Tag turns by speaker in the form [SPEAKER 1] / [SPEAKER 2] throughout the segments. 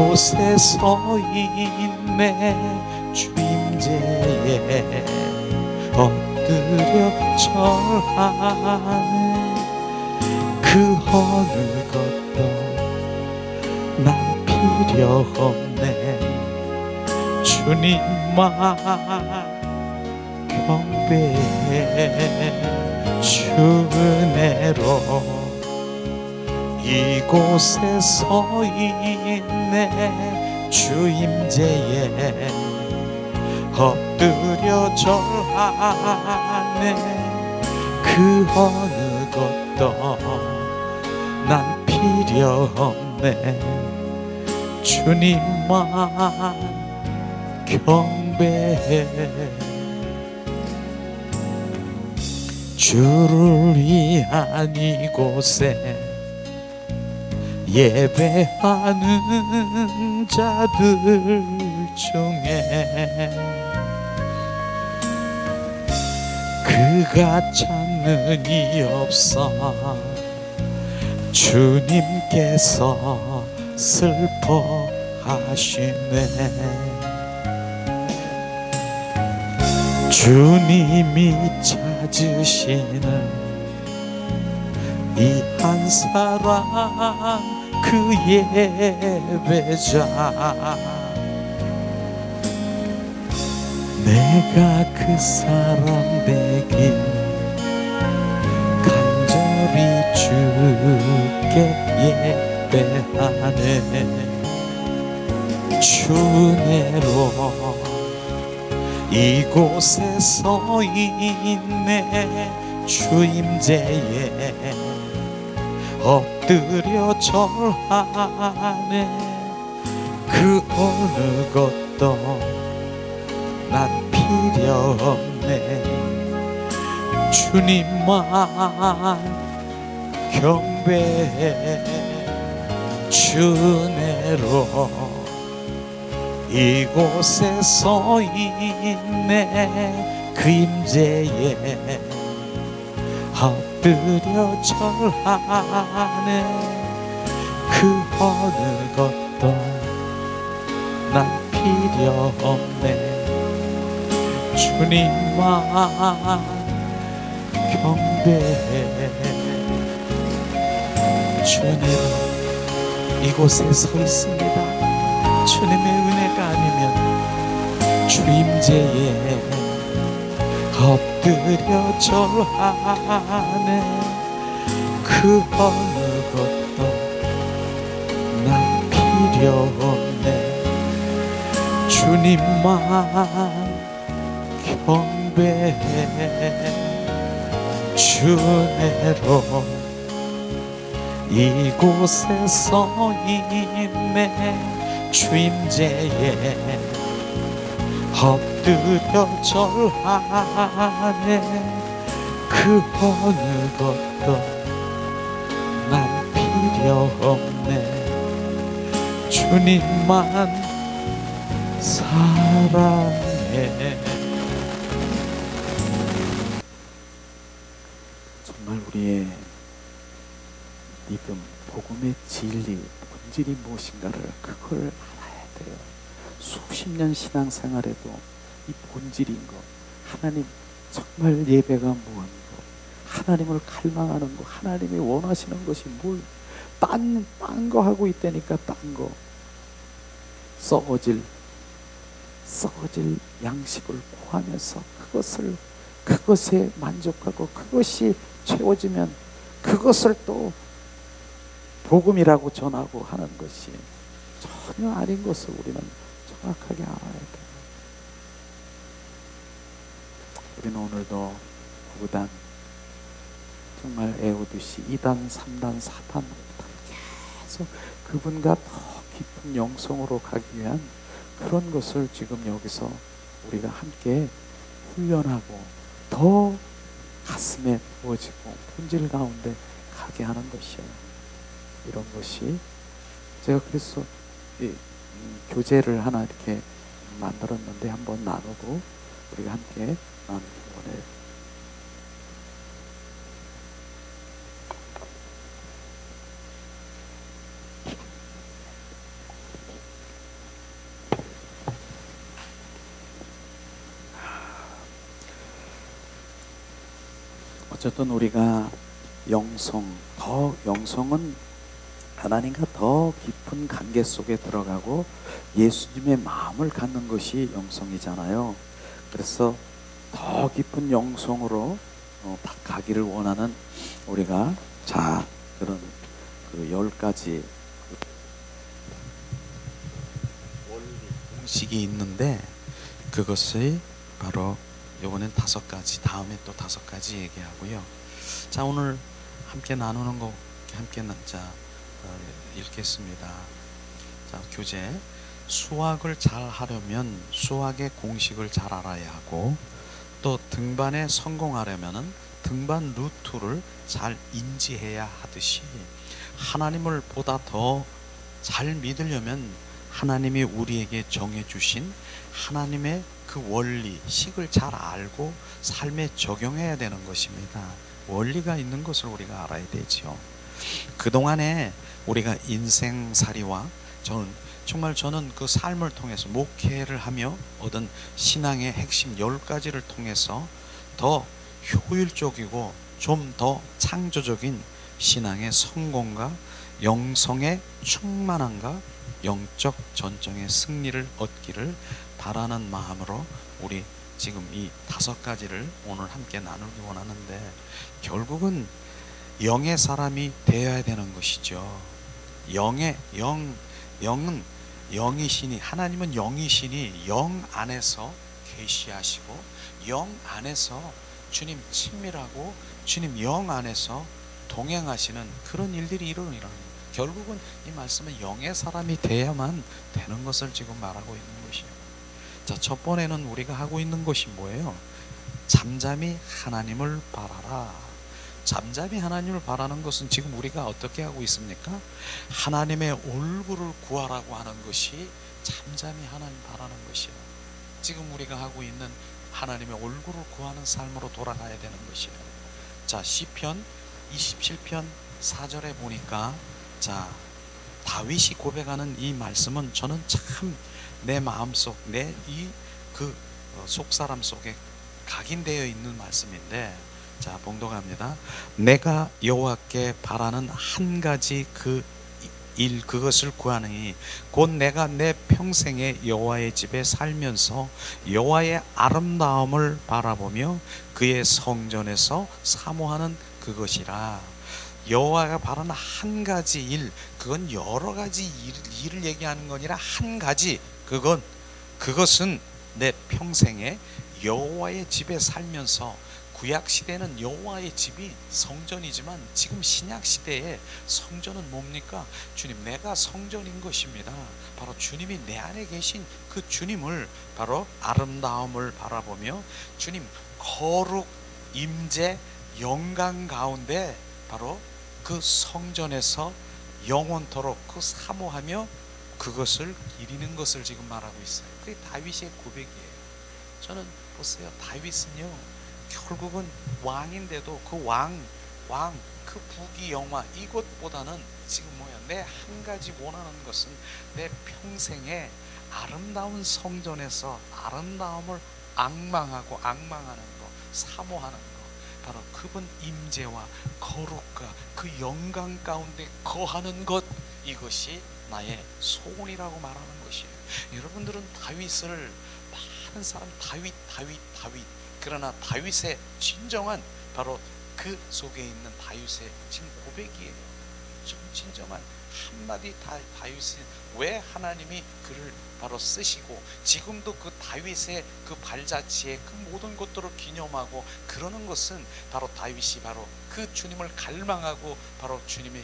[SPEAKER 1] 이곳에 서 있네. 주임제에 엎드려 절하네. 그 어느 것도 난 필요 없네. 주님만 경배해. 주 은혜로 이곳에 서 있네. 주임제에 엎드려 절하네. 그 어느 것도 난 필요 없네. 주님만 경배해. 주를 위한 이곳에 예배하는 자들 중에 그가 찾는 이 없어. 주님께서 슬퍼하시네. 주님이 찾으시는 이 한 사람 그 예배자. 내가 그 사람 되길 간절히 주께 예배하네. 주 은혜로 이곳에 서 있네. 주임제에 엎드려 절하네. 그 어느 것도 난 필요 없네. 주님만 경배해. 주 은혜로 이곳에 서 있네. 그 임재에 엎드려 절하네. 그 어느 것도 난 필요 없네. 주님만 경배해. 주님 이곳에 서 있습니다. 주님의 은혜가 아니면 주임제에 엎드려 절하네. 그 어느 것도 난 필요 없네. 주님만 경배해. 주 은혜로 이곳에 서 있네. 주임제에 엎드려 절하네. 그 어느 것도 난 필요 없네. 주님만 사랑해.
[SPEAKER 2] 정말 우리의 믿음, 복음의 진리, 본질이 무엇인가를 그걸 알아야 돼요. 수십 년 신앙생활에도 이 본질인 것, 하나님 정말 예배가 무엇인고, 하나님을 갈망하는 것, 하나님이 원하시는 것이 뭘, 딴 거 하고 있다니까. 딴 거 썩어질 양식을 구하면서 그것에 만족하고 그것이 채워지면 그것을 또 복음이라고 전하고 하는 것이 전혀 아닌 것을 우리는 정확하게 알아야 돼요. 우리는 오늘도 구단 정말 애우듯이 2단, 3단, 4단 계속 그분과 더 깊은 영성으로 가기 위한 그런 것을 지금 여기서 우리가 함께 훈련하고 더 가슴에 부어지고 본질 가운데 가게 하는 것이에요. 이런 것이 제가 그래서 교재를 하나 이렇게 만들었는데 한번 나누고 우리가 함께 나누기 원해요. 어쨌든 우리가 영성은 하나님과 더 깊은 관계 속에 들어가고 예수님의 마음을 갖는 것이 영성이잖아요. 그래서 더 깊은 영성으로 가기를 원하는 우리가 자 그런 그 10가지
[SPEAKER 1] 원리 공식이 있는데 그것이 바로 요번엔 5가지, 다음에 또 5가지 얘기하고요. 자, 오늘 함께 나누는 거 함께 읽겠습니다. 자, 교재. 수학을 잘 하려면 수학의 공식을 잘 알아야 하고, 또 등반에 성공하려면 등반 루트를 잘 인지해야 하듯이, 하나님을 보다 더 잘 믿으려면 하나님이 우리에게 정해주신 하나님의 그 원리, 식을 잘 알고 삶에 적용해야 되는 것입니다. 원리가 있는 것을 우리가 알아야 되죠. 그동안에 우리가 인생살이와 저는 그 삶을 통해서 목회를 하며 얻은 신앙의 핵심 10가지를 통해서 더 효율적이고 좀 더 창조적인 신앙의 성공과 영성의 충만함과 영적 전쟁의 승리를 얻기를 바라는 마음으로 우리 지금 이 5가지를 오늘 함께 나누기 원하는데, 결국은 영의 사람이 되어야 되는 것이죠. 영은 영이시니, 하나님은 영이시니 영 안에서 계시하시고 영 안에서 주님 친밀하고 주님 영 안에서 동행하시는 그런 일들이 일어나는 거예요. 결국은 이 말씀은 영의 사람이 돼야만 되는 것을 지금 말하고 있는 것이에요. 자, 첫 번에는 우리가 하고 있는 것이 뭐예요? 잠잠히 하나님을 바라라. 잠잠히 하나님을 바라는 것은 지금 우리가 어떻게 하고 있습니까? 하나님의 얼굴을 구하라고 하는 것이 잠잠히 하나님 바라는 것이에요. 지금 우리가 하고 있는 하나님의 얼굴을 구하는 삶으로 돌아가야 되는 것이에요. 자, 시편 27편 4절에 보니까, 자, 다윗이 고백하는 이 말씀은 저는 참 내 마음속, 내 이 그 속사람 속에 각인되어 있는 말씀인데, 자, 봉독합니다. 내가 여호와께 바라는 한 가지 그것을 구하니 곧 내가 내 평생에 여호와의 집에 살면서 여호와의 아름다움을 바라보며 그의 성전에서 사모하는 그것이라. 여호와가 바라는 한 가지 일, 그건 여러 가지 일을 얘기하는 거 아니라 한 가지, 그것은 내 평생에 여호와의 집에 살면서, 구약 시대는 여호와의 집이 성전이지만 지금 신약 시대에 성전은 뭡니까? 주님, 내가 성전인 것입니다. 바로 주님이 내 안에 계신 그 주님을, 바로 아름다움을 바라보며 주님 거룩, 임재, 영광 가운데 바로 그 성전에서 영원토록 그 사모하며 그것을 이루는 것을 지금 말하고 있어요. 그게 다윗의 고백이에요. 저는 보세요, 다윗은요 결국은 왕인데도 그 그 부귀영화 이것보다는 지금 내 한 가지 원하는 것은 내 평생에 아름다운 성전에서 아름다움을 악망하는 거, 사모하는 거, 바로 그분 임재와 거룩과 그 영광 가운데 거하는 것, 이것이 나의 소원이라고 말하는 것이에요. 여러분들은 다윗을, 많은 사람 다윗, 그러나 다윗의 진정한 바로 그 속에 있는 다윗의 지금 고백이에요. 진정한 한마디 다윗은 왜 하나님이 그를 바로 쓰시고 지금도 그 다윗의 그 발자취에 그 모든 것들을 기념하고 그러는 것은 바로 다윗이 바로 그 주님을 갈망하고 바로 주님의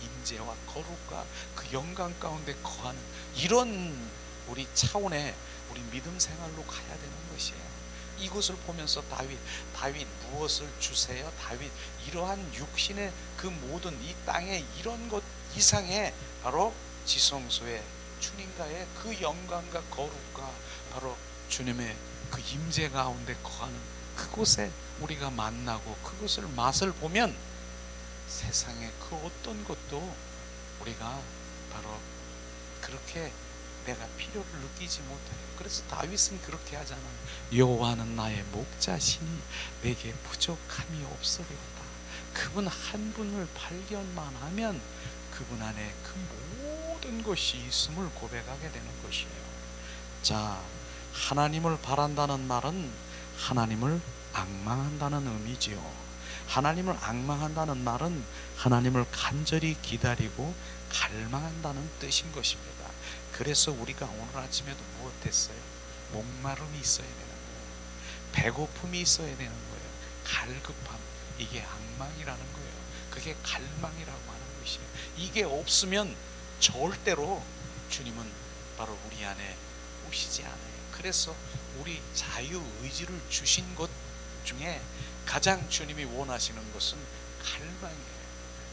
[SPEAKER 1] 임재와 거룩과 그 영광 가운데 거하는 이런 우리 차원의 우리 믿음 생활로 가야 되는 것이에요. 이것을 보면서 다윗 무엇을 주세요? 다윗 이러한 육신의 그 모든 이 땅의 이런 것 이상의 바로 지성소의 주님과의 그 영광과 거룩과 바로 주님의 그 임재 가운데 거하는 그곳에 우리가 만나고 그것을 맛을 보면 세상의 그 어떤 것도 우리가 바로 그렇게 내가 필요를 느끼지 못해요. 그래서 다윗은 그렇게 하잖아요. 여호와는 나의 목자시니 내게 부족함이 없으리로다. 그분 한 분을 발견만 하면 그분 안에 그 모든 것이 있음을 고백하게 되는 것이에요. 자, 하나님을 바란다는 말은 하나님을 앙망한다는 의미지요. 하나님을 앙망한다는 말은 하나님을 간절히 기다리고 갈망한다는 뜻인 것입니다. 그래서 우리가 오늘 아침에도 무엇했어요? 목마름이 있어야 되는 거예요. 배고픔이 있어야 되는 거예요. 갈급함, 이게 앙망이라는 거예요. 그게 갈망이라고 하는 것이에요. 이게 없으면 절대로 주님은 바로 우리 안에 오시지 않아요. 그래서 우리 자유의지를 주신 것 중에 가장 주님이 원하시는 것은 갈망이에요.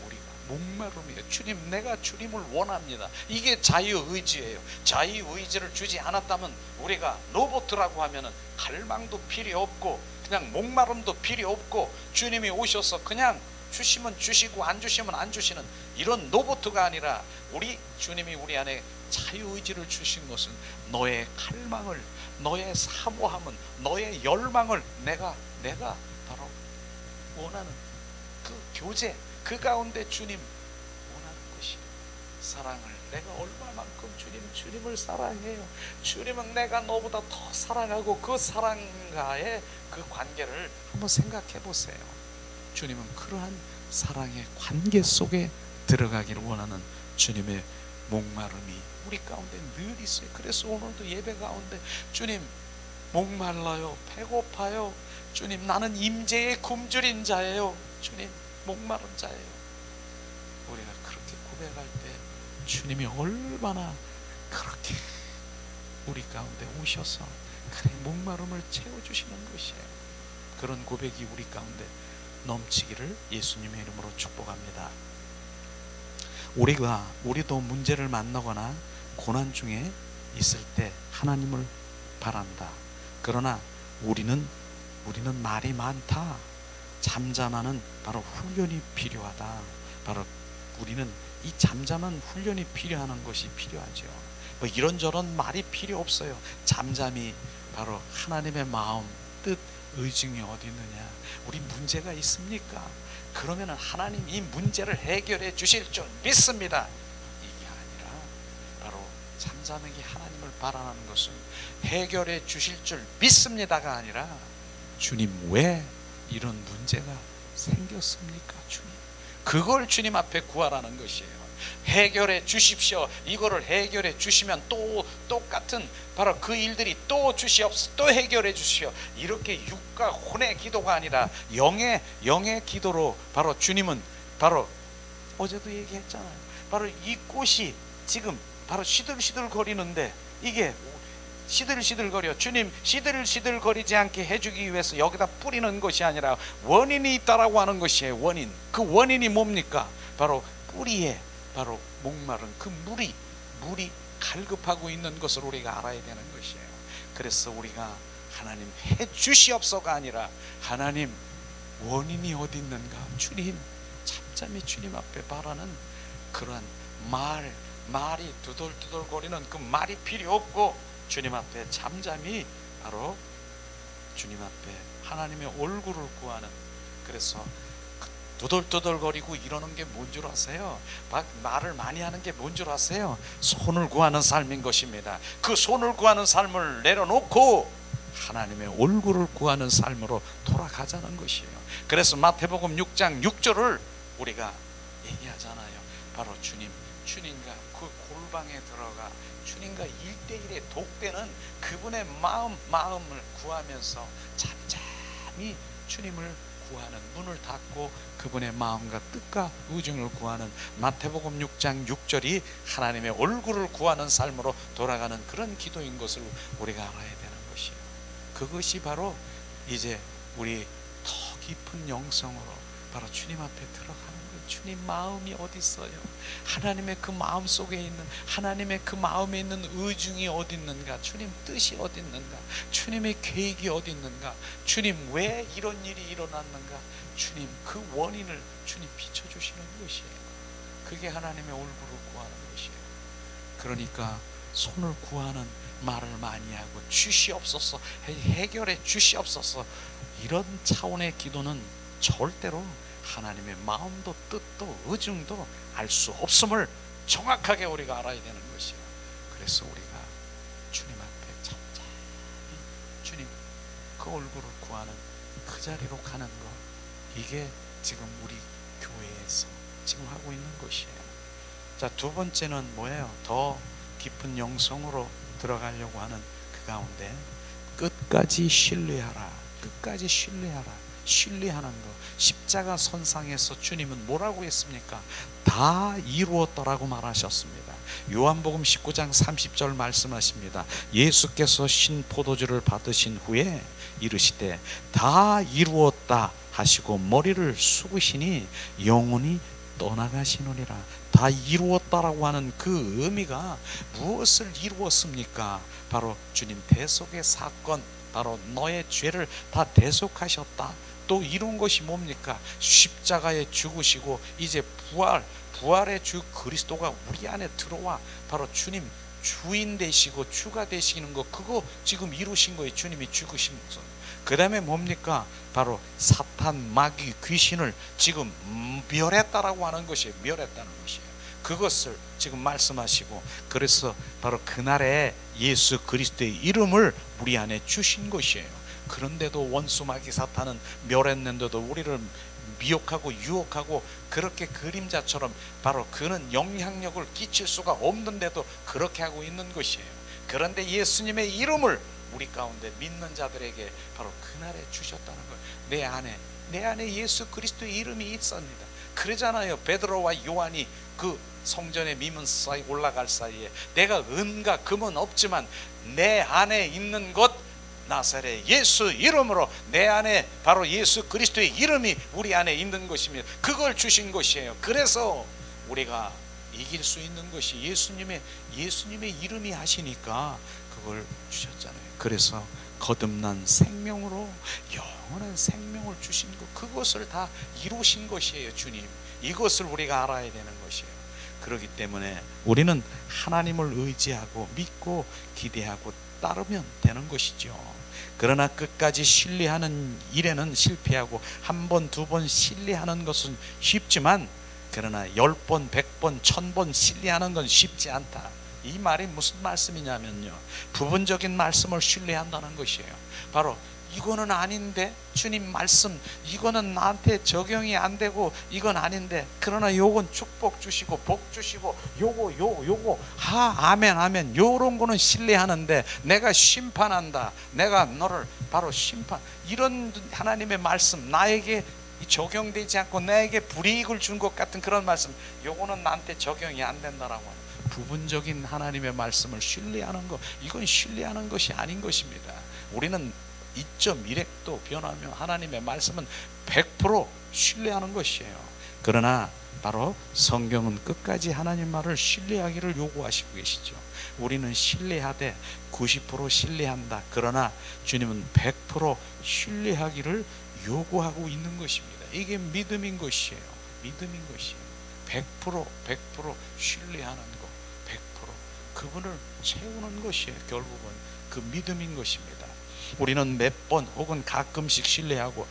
[SPEAKER 1] 우리가 목마름이에요. 주님, 내가 주님을 원합니다. 이게 자유의지예요. 자유의지를 주지 않았다면 우리가 로봇이라고 하면은 갈망도 필요 없고 그냥 목마름도 필요 없고 주님이 오셔서 그냥 주시면 주시고 안 주시면 안 주시는 이런 로봇가 아니라 우리 주님이 우리 안에 자유의지를 주신 것은 너의 갈망을, 너의 사모함은, 너의 열망을 내가 바로 원하는 그 교제, 그 가운데 주님 원하는 것이 사랑을, 내가 얼마만큼 주님을 사랑해요. 주님은 내가 너보다 더 사랑하고 그 사랑과의 그 관계를 한번 생각해 보세요. 주님은 그러한 사랑의 관계 속에 들어가기를 원하는 주님의 목마름이 우리 가운데 늘 있어요. 그래서 오늘도 예배 가운데 주님, 목말라요, 배고파요. 주님, 나는 임재에 굶주린 자예요. 주님, 목마른 자예요. 우리가 그렇게 고백할 때 주님이 얼마나 그렇게 우리 가운데 오셔서 그래 목마름을 채워주시는 것이에요. 그런 고백이 우리 가운데 넘치기를 예수님의 이름으로 축복합니다. 우리도 문제를 만나거나 고난 중에 있을 때 하나님을 바란다. 그러나 우리는 말이 많다. 잠잠하는 바로 훈련이 필요하다. 바로 우리는 이 잠잠한 훈련이 필요한 것이 필요하죠. 뭐 이런저런 말이 필요 없어요. 잠잠이 바로 하나님의 마음, 뜻, 의중이 어디 있느냐. 우리 문제가 있습니까? 그러면 하나님 이 문제를 해결해 주실 줄 믿습니다. 이게 아니라 바로 잠잠하게 하나님을 바라는 것은 해결해 주실 줄 믿습니다가 아니라 주님, 왜 이런 문제가 생겼습니까? 주님, 그걸 주님 앞에 구하라는 것이에요. 해결해 주십시오. 이거를 해결해 주시면 또 똑같은 바로 그 일들이 또 주시옵소서, 또 해결해 주시오. 이렇게 육과 혼의 기도가 아니라 영의 기도로 바로 주님은 바로 어제도 얘기했잖아요. 바로 이 꽃이 지금 바로 시들시들 거리는데 이게 시들시들거려. 주님, 시들시들거리지 않게 해주기 위해서 여기다 뿌리는 것이 아니라 원인이 있다라고 하는 것이에요. 원인. 그 원인이 뭡니까? 바로 뿌리에 바로 목마른 그 물이 갈급하고 있는 것을 우리가 알아야 되는 것이에요. 그래서 우리가 하나님 해주시옵소가 아니라 하나님, 원인이 어디 있는가? 주님, 잠잠히 주님 앞에 바라는 그러한 말이 두들두들거리는 그 말이 필요 없고 주님 앞에 잠잠히 바로 주님 앞에 하나님의 얼굴을 구하는, 그래서 두들두들거리고 이러는 게 뭔 줄 아세요? 막 말을 많이 하는 게 뭔 줄 아세요? 손을 구하는 삶인 것입니다. 그 손을 구하는 삶을 내려놓고 하나님의 얼굴을 구하는 삶으로 돌아가자는 것이에요. 그래서 마태복음 6장 6절을 우리가 얘기하잖아요. 바로 주님과 그 골방에 들어가 주님과 1대1의 독대는 그분의 마음을 구하면서 잠잠히 주님을 구하는, 문을 닫고 그분의 마음과 뜻과 의중을 구하는 마태복음 6장 6절이 하나님의 얼굴을 구하는 삶으로 돌아가는 그런 기도인 것을 우리가 알아야 되는 것이에요. 그것이 바로 이제 우리 더 깊은 영성으로 바로 주님 앞에 들어가는 거예요. 주님 마음이 어디 있어요? 하나님의 그 마음 속에 있는, 하나님의 그 마음에 있는 의중이 어디 있는가? 주님 뜻이 어디 있는가? 주님의 계획이 어디 있는가? 주님 왜 이런 일이 일어났는가? 주님 그 원인을 주님 비춰주시는 것이에요. 그게 하나님의 얼굴을 구하는 것이에요. 그러니까 손을 구하는 말을 많이 하고 주시옵소서, 해결해 주시옵소서, 이런 차원의 기도는 절대로 하나님의 마음도 뜻도 의중도 알 수 없음을 정확하게 우리가 알아야 되는 것이에요. 그래서 우리가 주님 앞에 천천히 주님 그 얼굴을 구하는 그 자리로 가는 것, 이게 지금 우리 교회에서 지금 하고 있는 것이에요. 자, 두 번째는 뭐예요? 더 깊은 영성으로 들어가려고 하는 그 가운데 끝까지 신뢰하라. 끝까지 신뢰하라. 신뢰하는 것. 십자가 선상에서 주님은 뭐라고 했습니까? 다 이루었다라고 말하셨습니다. 요한복음 19장 30절 말씀하십니다. 예수께서 신 포도주를 받으신 후에 이르시되 다 이루었다 하시고 머리를 숙으시니 영혼이 떠나가시느니라. 다 이루었다라고 하는 그 의미가 무엇을 이루었습니까? 바로 주님 대속의 사건, 바로 너의 죄를 다 대속하셨다. 또 이룬 것이 뭡니까? 십자가에 죽으시고 이제 부활의 주 그리스도가 우리 안에 들어와 바로 주님 주인 되시고 주가 되시는 거, 그거 지금 이루신 거예요. 주님이 죽으신 것. 그 다음에 뭡니까? 바로 사탄, 마귀, 귀신을 지금 멸했다라고 하는 것이에요. 멸했다는 것이에요. 그것을 지금 말씀하시고, 그래서 바로 그날에 예수 그리스도의 이름을 우리 안에 주신 것이에요. 그런데도 원수 마귀 사탄은 멸했는데도 우리를 미혹하고 유혹하고 그렇게 그림자처럼 바로 그는 영향력을 끼칠 수가 없는데도 그렇게 하고 있는 것이에요. 그런데 예수님의 이름을 우리 가운데 믿는 자들에게 바로 그날에 주셨다는 거예요. 내 안에 예수 그리스도의 이름이 있습니다. 그러잖아요. 베드로와 요한이 그 성전에 미문 사이 올라갈 사이에 내가 은과 금은 없지만 내 안에 있는 것 나사렛 예수 이름으로, 내 안에 바로 예수 그리스도의 이름이 우리 안에 있는 것입니다. 그걸 주신 것이에요. 그래서 우리가 이길 수 있는 것이 예수님의 이름이 하시니까 그걸 주셨잖아요. 그래서 거듭난 생명으로 영원한 생명을 주신 것, 그것을 다 이루신 것이에요. 주님, 이것을 우리가 알아야 되는 것이에요. 그렇기 때문에 우리는 하나님을 의지하고 믿고 기대하고 따르면 되는 것이죠. 그러나 끝까지 신뢰하는 일에는 실패하고 한 번, 두 번 신뢰하는 것은 쉽지만 그러나 10번, 100번, 1000번 신뢰하는 건 쉽지 않다. 이 말이 무슨 말씀이냐면요, 부분적인 말씀을 신뢰한다는 것이에요. 바로 이거는 아닌데 주님 말씀 이거는 나한테 적용이 안 되고 이건 아닌데, 그러나 요건 축복 주시고 복 주시고 요거 아멘 아멘 요런 거는 신뢰하는데 내가 심판한다, 내가 너를 바로 심판, 이런 하나님의 말씀 나에게 적용되지 않고 나에게 불이익을 준 것 같은 그런 말씀, 요거는 나한테 적용이 안 된다라고 하는 부분적인 하나님의 말씀을 신뢰하는 것, 이건 신뢰하는 것이 아닌 것입니다. 우리는 2.1핵도 변하며 하나님의 말씀은 100% 신뢰하는 것이에요. 그러나 바로 성경은 끝까지 하나님 말을 신뢰하기를 요구하시고 계시죠. 우리는 신뢰하되 90% 신뢰한다. 그러나 주님은 100% 신뢰하기를 요구하고 있는 것입니다. 이게 믿음인 것이에요. 믿음인 것이에요. 100% 신뢰하는 것, 100% 그분을 채우는 것이에요. 결국은 그 믿음인 것입니다. 우리는 몇 번 혹은 가끔씩 신뢰하고,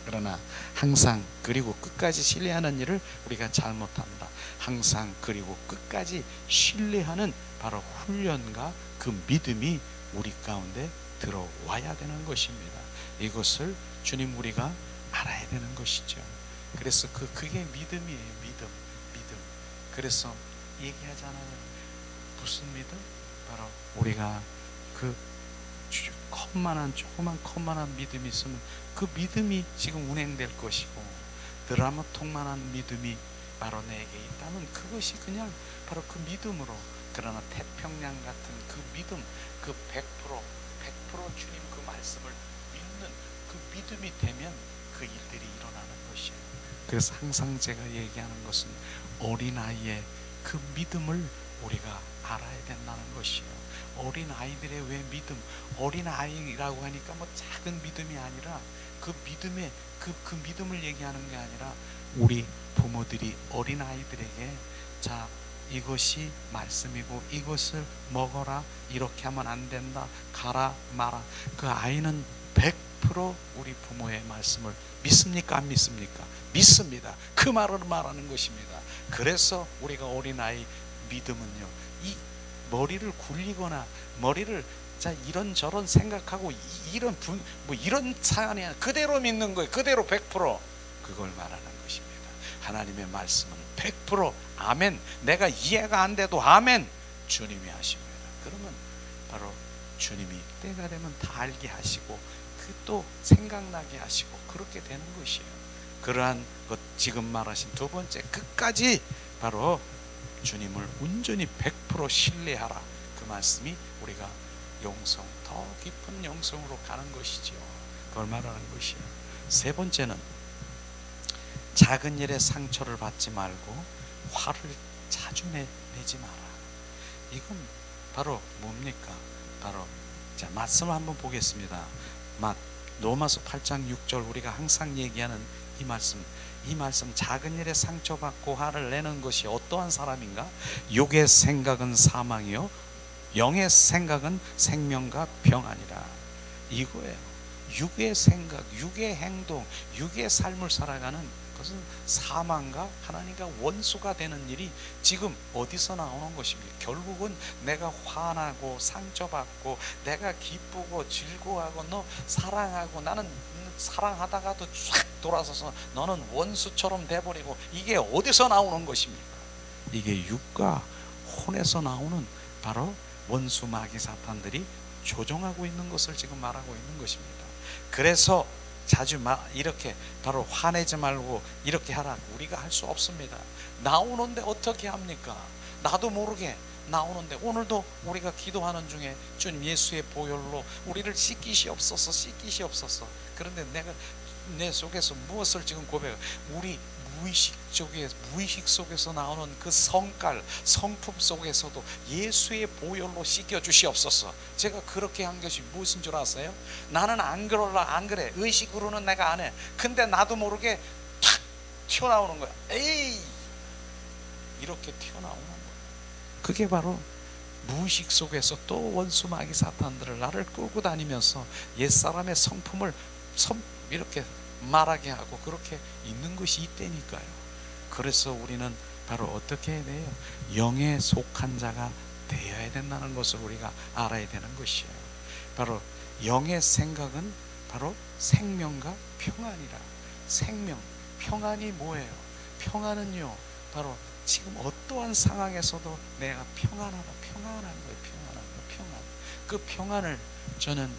[SPEAKER 1] 그러나 항상 그리고 끝까지 신뢰하는 일을 우리가 잘못한다. 항상 그리고 끝까지 신뢰하는 바로 훈련과 그 믿음이 우리 가운데 들어와야 되는 것입니다. 이것을 주님 우리가 알아야 되는 것이죠. 그래서 그게 믿음이에요. 믿음. 그래서 얘기하잖아요. 무슨 믿음? 바로 우리가 그 조그만한 믿음이 있으면 그 믿음이 지금 운행될 것이고, 드라마통만한 믿음이 바로 내게 있다면 그것이 그냥 바로 그 믿음으로, 그러나 태평양 같은 그 믿음, 그 100% 주님 그 말씀을 믿는 그 믿음이 되면 그 일들이 일어나는 것이에요. 그래서 항상 제가 얘기하는 것은 어린아이의 그 믿음을 우리가 알아야 된다는 것이에요. 어린아이들의 왜 믿음, 어린아이라고 하니까 뭐 작은 믿음이 아니라 그 믿음의 그 믿음을 얘기하는 게 아니라 우리 부모들이 어린아이들에게 자 이것이 말씀이고 이것을 먹어라, 이렇게 하면 안 된다, 가라 마라. 그 아이는 100% 우리 부모의 말씀을 믿습니까? 안 믿습니까? 믿습니다. 그 말을 말하는 것입니다. 그래서 우리가 어린아이 믿음은요, 이 머리를 굴리거나 머리를 자 이런저런 생각하고 이런 뭐 이런 사안이 아니라 그대로 믿는 거예요. 그대로 100% 그걸 말하는 것입니다. 하나님의 말씀은 100% 아멘. 내가 이해가 안 돼도 아멘. 주님이 하십니다. 그러면 바로 주님이 때가 되면 다 알게 하시고 그 또 생각나게 하시고 그렇게 되는 것이에요. 그러한 것 지금 말하신 두 번째, 끝까지 바로 주님을 온전히 100% 신뢰하라. 그 말씀이 우리가 영성, 더 깊은 영성으로 가는 것이지요. 그걸 말하는 것이에요. 세 번째는 작은 일에 상처를 받지 말고 화를 자주 내지 마라. 이건 바로 뭡니까? 바로 자 말씀을 한번 보겠습니다. 로마서 8장 6절 우리가 항상 얘기하는 이 말씀 작은 일에 상처받고 화를 내는 것이 어떠한 사람인가? 육의 생각은 사망이요 영의 생각은 생명과 평안이라. 이거예요. 육의 생각, 육의 행동, 육의 삶을 살아가는 것은 사망과 하나님과 원수가 되는 일이 지금 어디서 나오는 것입니까? 결국은 내가 화나고 상처받고 내가 기쁘고 즐거워하고 너 사랑하고 나는 사랑하다가도 쫙 돌아서서 너는 원수처럼 돼버리고 이게 어디서 나오는 것입니까? 이게 육과 혼에서 나오는 바로 원수 마귀 사탄들이 조종하고 있는 것을 지금 말하고 있는 것입니다. 그래서 자주 이렇게 바로 화내지 말고 이렇게 하라. 우리가 할 수 없습니다. 나오는데 어떻게 합니까? 나도 모르게 나오는데 오늘도 우리가 기도하는 중에 주님 예수의 보혈로 우리를 씻기시옵소서 씻기시옵소서. 그런데 내가 내 속에서 무엇을 지금 고백해? 우리 무의식 속에서 나오는 그 성깔, 성품 속에서도 예수의 보혈로 씻겨 주시옵소서. 제가 그렇게 한 것이 무엇인 줄 아세요? 나는 안 그럴라, 안 그래. 의식으로는 내가 안 해. 근데 나도 모르게 탁 튀어나오는 거야. 에이! 이렇게 튀어나오는 거야. 그게 바로 무의식 속에서 또 원수 마귀 사탄들을 나를 끌고 다니면서 옛사람의 성품을 이렇게 말하게 하고 그렇게 있는 것이 있다니까요. 그래서 우리는 바로 어떻게 해야 돼요? 영에 속한 자가 되어야 된다는 것을 우리가 알아야 되는 것이에요. 바로 영의 생각은 바로 생명과 평안이라. 생명, 평안이 뭐예요? 평안은요 바로 지금 어떠한 상황에서도 내가 평안한 거예요. 평안. 그 평안을 저는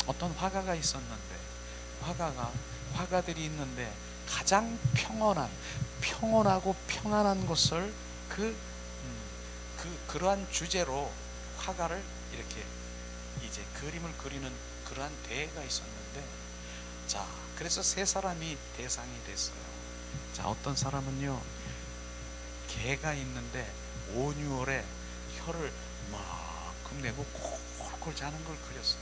[SPEAKER 1] 어떤 화가가 있었는데 화가들이 있는데 가장 평온하고 평안한 것을 그러한 주제로 화가를 이렇게 이제 그림을 그리는 그러한 대회가 있었는데 자 그래서 세 사람이 대상이 됐어요. 자 어떤 사람은요 개가 있는데 온유월에 혀를 만큼 내고 콜콜 자는 걸 그렸어요.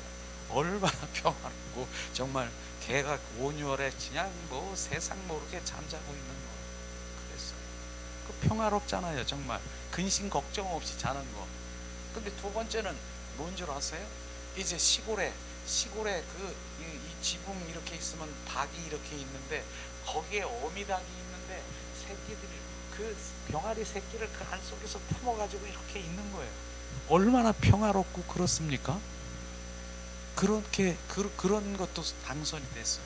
[SPEAKER 1] 얼마나 평안하고 정말 개가 온유월에 그냥 뭐 세상 모르게 잠자고 있는 거 그랬어요. 그 평화롭잖아요. 정말 근심 걱정 없이 자는 거. 근데 두 번째는 뭔 줄 아세요? 이제 시골에 이 지붕 이렇게 있으면 닭이 이렇게 있는데 거기에 어미닭이 있는데 새끼들이 그 병아리 새끼를 그 안 속에서 품어가지고 이렇게 있는 거예요. 얼마나 평화롭고 그렇습니까? 그런 것도 당선이 됐어요.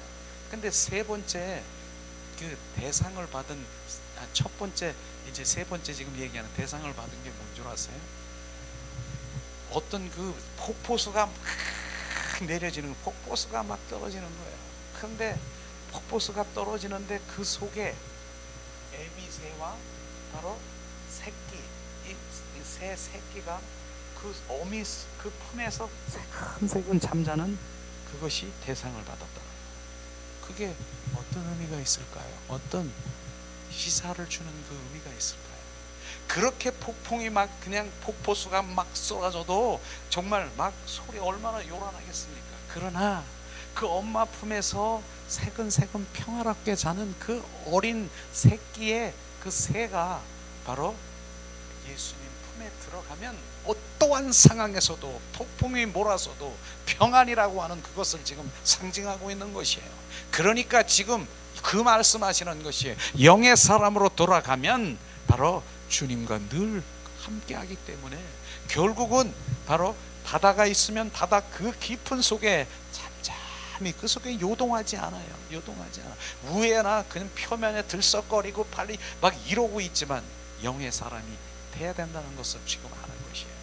[SPEAKER 1] 근데 세 번째 그 대상을 받은 첫 번째 이제 세 번째 지금 얘기하는 대상을 받은 게 뭔 줄 아세요? 어떤 그 폭포수가 막 내려지는 폭포수가 막 떨어지는 거예요. 근데 폭포수가 떨어지는데 그 속에 애미새와 바로 새끼 이 새 새끼가 그 어미 그 품에서 새근새근 잠자는 그것이 대상을 받았다. 그게 어떤 의미가 있을까요? 어떤 시사를 주는 그 의미가 있을까요? 그렇게 폭풍이 막 그냥 폭포수가 막 쏟아져도 정말 막 소리 얼마나 요란하겠습니까? 그러나 그 엄마 품에서 새근새근 평화롭게 자는 그 어린 새끼의 그 새가 바로 예수님 품에 들어가면 어떠한 상황에서도 폭풍이 몰아서도 평안이라고 하는 그것을 지금 상징하고 있는 것이에요. 그러니까 지금 그 말씀하시는 것이 영의 사람으로 돌아가면 바로 주님과 늘 함께하기 때문에 결국은 바로 바다가 있으면 바다 그 깊은 속에 잠잠히 그 속에 요동하지 않아요. 요동하지 않아. 위에나 그냥 표면에 들썩거리고 빨리 막 이러고 있지만 영의 사람이 돼야 된다는 것을 지금 아는 것이에요.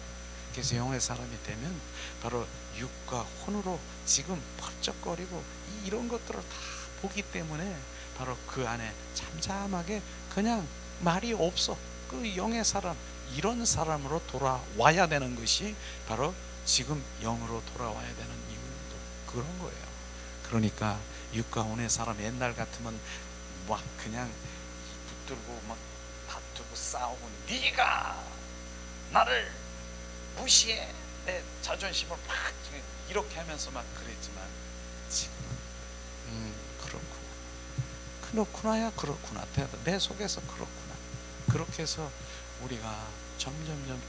[SPEAKER 1] 그래서 영의 사람이 되면 바로 육과 혼으로 지금 펄쩍거리고 이런 것들을 다 보기 때문에 바로 그 안에 잠잠하게 그냥 말이 없어. 그 영의 사람, 이런 사람으로 돌아와야 되는 것이 바로 지금 영으로 돌아와야 되는 이유도 그런 거예요. 그러니까 육과 혼의 사람 옛날 같으면 막 그냥 붙들고 막 다투고 싸우고 네가 나를 무시해 내 자존심을 막 이렇게 하면서 막 그랬지만 지금은 그렇구나야 그렇구나 내 속에서 그렇구나. 그렇게 해서 우리가 점점점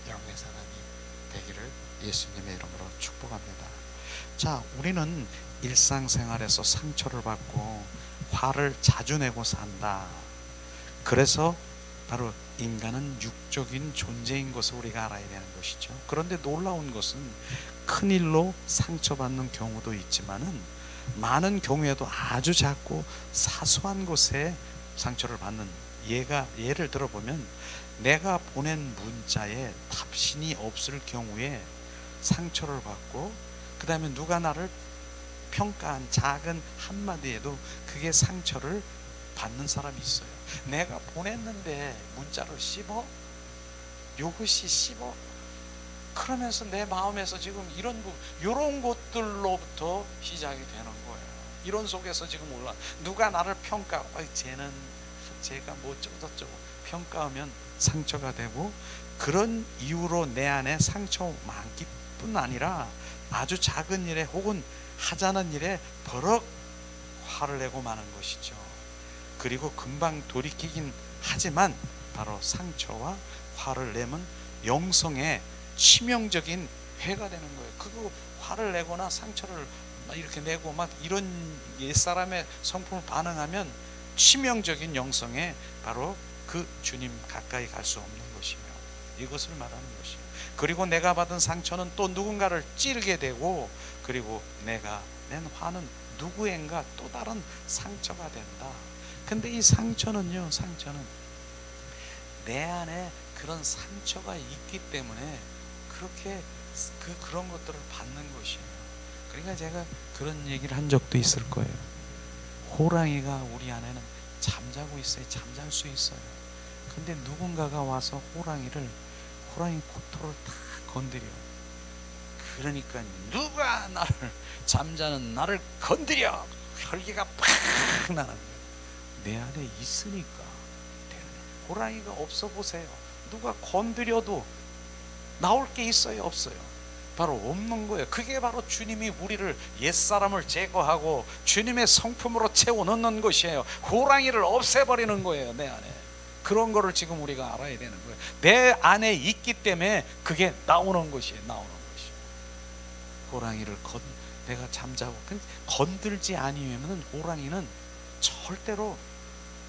[SPEAKER 1] 영의 사람이 되기를 예수님의 이름으로 축복합니다. 자, 우리는 일상생활에서 상처를 받고 화를 자주 내고 산다. 그래서 바로 인간은 육적인 존재인 것을 우리가 알아야 되는 것이죠. 그런데 놀라운 것은 큰일로 상처받는 경우도 있지만은 많은 경우에도 아주 작고 사소한 것에 상처를 받는 예를 들어보면 내가 보낸 문자에 답신이 없을 경우에 상처를 받고 그 다음에 누가 나를 평가한 작은 한마디에도 그게 상처를 받는 사람이 있어요. 내가 보냈는데 문자를 씹어? 이것이 씹어? 그러면서 내 마음에서 지금 이런 것들로부터 시작이 되는 거예요. 이런 속에서 지금 올라 누가 나를 평가하고 제가 뭐 어쩌고 평가하면 상처가 되고 그런 이유로 내 안에 상처 많기 뿐 아니라 아주 작은 일에 혹은 하자는 일에 버럭 화를 내고 마는 것이죠. 그리고 금방 돌이키긴 하지만 바로 상처와 화를 내면 영성에 치명적인 해가 되는 거예요. 그거 화를 내거나 상처를 이렇게 내고 막 이런 옛사람의 성품을 반응하면 치명적인 영성에 바로 그 주님 가까이 갈 수 없는 것이며 이것을 말하는 것이에요. 그리고 내가 받은 상처는 또 누군가를 찌르게 되고 그리고 내가 낸 화는 누구인가 또 다른 상처가 된다. 근데 이 상처는 내 안에 그런 상처가 있기 때문에 그렇게 그런 것들을 받는 것이에요. 그러니까 제가 그런 얘기를 한 적도 있을 거예요. 호랑이가 우리 안에는 잠자고 있어요. 잠잘 수 있어요. 근데 누군가가 와서 호랑이 코털을 다 건드려. 그러니까 누가 잠자는 나를 건드려. 혈기가 팍 나는 거예요. 내 안에 있으니까. 호랑이가 없어 보세요. 누가 건드려도 나올 게 있어요? 없어요? 바로 없는 거예요. 그게 바로 주님이 우리를 옛사람을 제거하고 주님의 성품으로 채워 넣는 것이에요. 호랑이를 없애버리는 거예요. 내 안에. 그런 거를 지금 우리가 알아야 되는 거예요. 내 안에 있기 때문에 그게 나오는 것이에요. 호랑이를 내가 잠자고 건들지 아니하면 호랑이는 절대로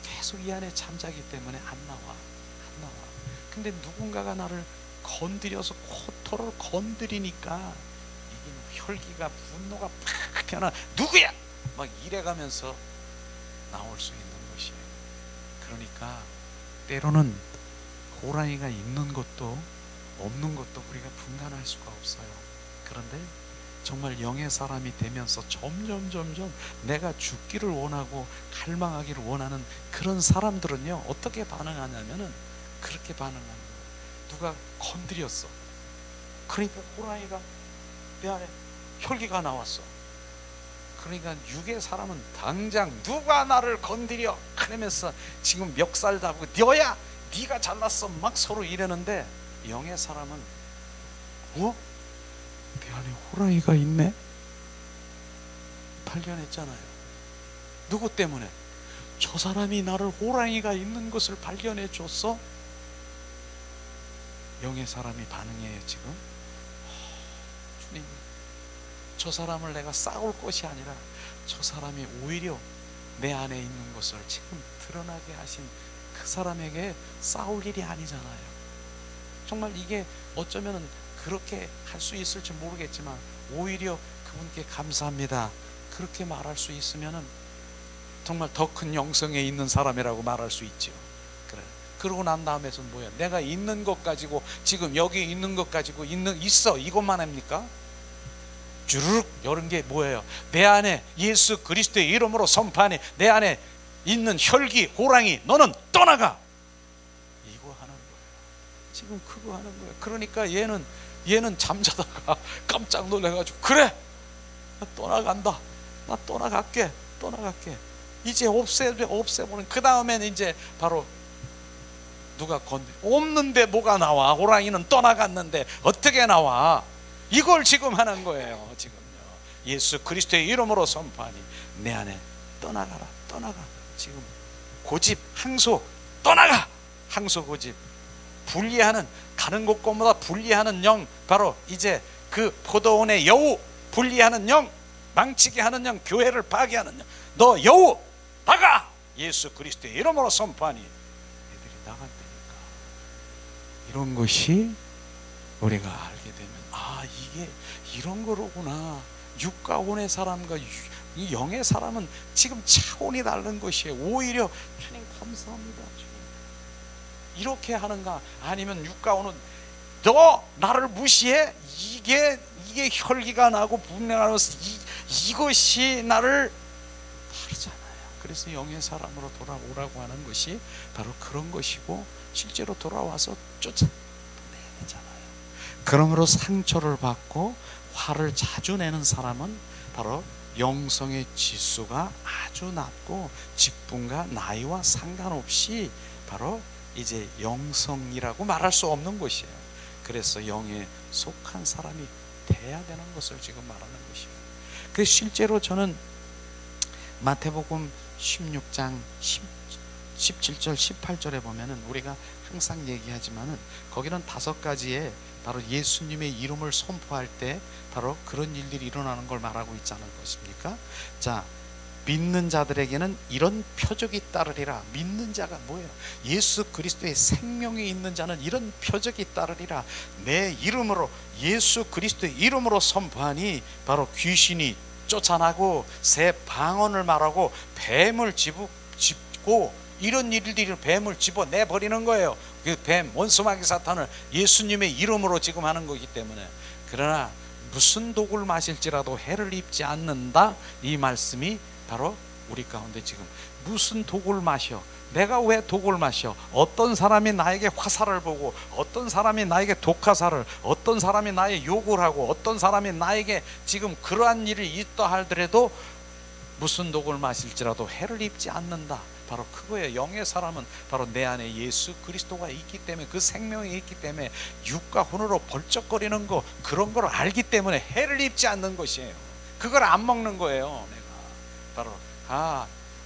[SPEAKER 1] 계속 이 안에 잠자기 때문에 안 나와. 근데 누군가가 나를 건드려서 코털을 건드리니까 이게 혈기가 분노가 팍 변화. 누구야? 막 이래가면서 나올 수 있는 것이에요. 그러니까 때로는 호랑이가 있는 것도 없는 것도 우리가 분간할 수가 없어요. 그런데 정말 영의 사람이 되면서 점점 내가 죽기를 원하고 갈망하기를 원하는 그런 사람들은요 어떻게 반응하냐면은 그렇게 반응하는 거예요. 누가 건드렸어. 그러니까 호랑이가 내 안에 혈기가 나왔어. 그러니까 육의 사람은 당장 누가 나를 건드려 그러면서 지금 멱살 잡고 너야 네가 잘났어 막 서로 이러는데 영의 사람은 내 안에 호랑이가 있네? 발견했잖아요. 누구 때문에? 저 사람이 나를 호랑이가 있는 것을 발견해 줬어? 영의 사람이 반응해요 지금? 주님, 저 사람을 내가 싸울 것이 아니라 저 사람이 오히려 내 안에 있는 것을 지금 드러나게 하신 그 사람에게 싸울 일이 아니잖아요. 정말 이게 어쩌면 그렇게 할 수 있을지 모르겠지만 오히려 그분께 감사합니다 그렇게 말할 수 있으면은 정말 더 큰 영성에 있는 사람이라고 말할 수 있죠. 그래. 그러고 난 다음에는 뭐야? 내가 있는 것 가지고 지금 여기 있는 것 가지고 있어 이것만 합니까? 주르륵 이런 게 뭐예요? 내 안에 예수 그리스도의 이름으로 선포하니 내 안에 있는 혈기 호랑이 너는 떠나가, 이거 하는 거예요. 지금 그거 하는 거예요. 그러니까 얘는 잠자다가 깜짝 놀래가지고 그래 나 떠나간다, 나 떠나갈게 이제 없애보는. 그 다음에는 이제 바로 누가 없는데 뭐가 나와? 호랑이는 떠나갔는데 어떻게 나와? 이걸 지금 하는 거예요. 지금요. 예수 그리스도의 이름으로 선포하니 내 안에 떠나가라. 지금 고집 항소 떠나가. 항소 고집 분리하는, 가는 곳곳마다 분리하는 영, 바로 이제 그 포도원의 여우 분리하는 영, 망치게 하는 영, 교회를 파괴하는 영, 너 여우 나가. 예수 그리스도의 이름으로 선포하니 애들이 나간다니까. 이런 것이 우리가 알게 되면 이게 이런 거로구나. 육가원의 사람과 이 영의 사람은 지금 차원이 다른 것이에요. 오히려 주님 감사합니다. 주님. 이렇게 하는가? 아니면 육가원은 너 나를 무시해? 이게 혈기가 나고 분명하면서 이것이 나를 다르잖아요. 그래서 영의 사람으로 돌아오라고 하는 것이 바로 그런 것이고, 실제로 돌아와서 쫓아내잖아요. 그러므로 상처를 받고 화를 자주 내는 사람은 바로 영성의 지수가 아주 낮고 직분과 나이와 상관없이 바로 이제 영성이라고 말할 수 없는 것이에요. 그래서 영에 속한 사람이 돼야 되는 것을 지금 말하는 것이에요. 그래서 실제로 저는 마태복음 16장 17절 18절에 보면은 우리가 항상 얘기하지만은 거기는 5가지의 바로 예수님의 이름을 선포할 때 바로 그런 일들이 일어나는 걸 말하고 있지 않은 것입니까? 자, 믿는 자들에게는 이런 표적이 따르리라. 믿는 자가 뭐예요? 예수 그리스도의 생명이 있는 자는 이런 표적이 따르리라. 내 이름으로, 예수 그리스도의 이름으로 선포하니 바로 귀신이 쫓아나고 새 방언을 말하고 뱀을 짚고 이런 일들이, 뱀을 집어내버리는 거예요. 그 뱀, 원수마귀 사탄을 예수님의 이름으로 지금 하는 거기 때문에. 그러나 무슨 독을 마실지라도 해를 입지 않는다, 이 말씀이 바로 우리 가운데 지금 무슨 독을 마셔? 내가 왜 독을 마셔? 어떤 사람이 나에게 화살을 보고, 어떤 사람이 나에게 독화살을, 어떤 사람이 나의 욕을 하고, 어떤 사람이 나에게 지금 그러한 일이 있다 하더라도 무슨 독을 마실지라도 해를 입지 않는다. 바로 그거예요. 영의 사람은 바로 내 안에 예수 그리스도가 있기 때문에, 그 생명이 있기 때문에 육과 혼으로 벌쩍거리는 거, 그런 걸 알기 때문에 해를 입지 않는 것이에요. 그걸 안 먹는 거예요. 내가 바로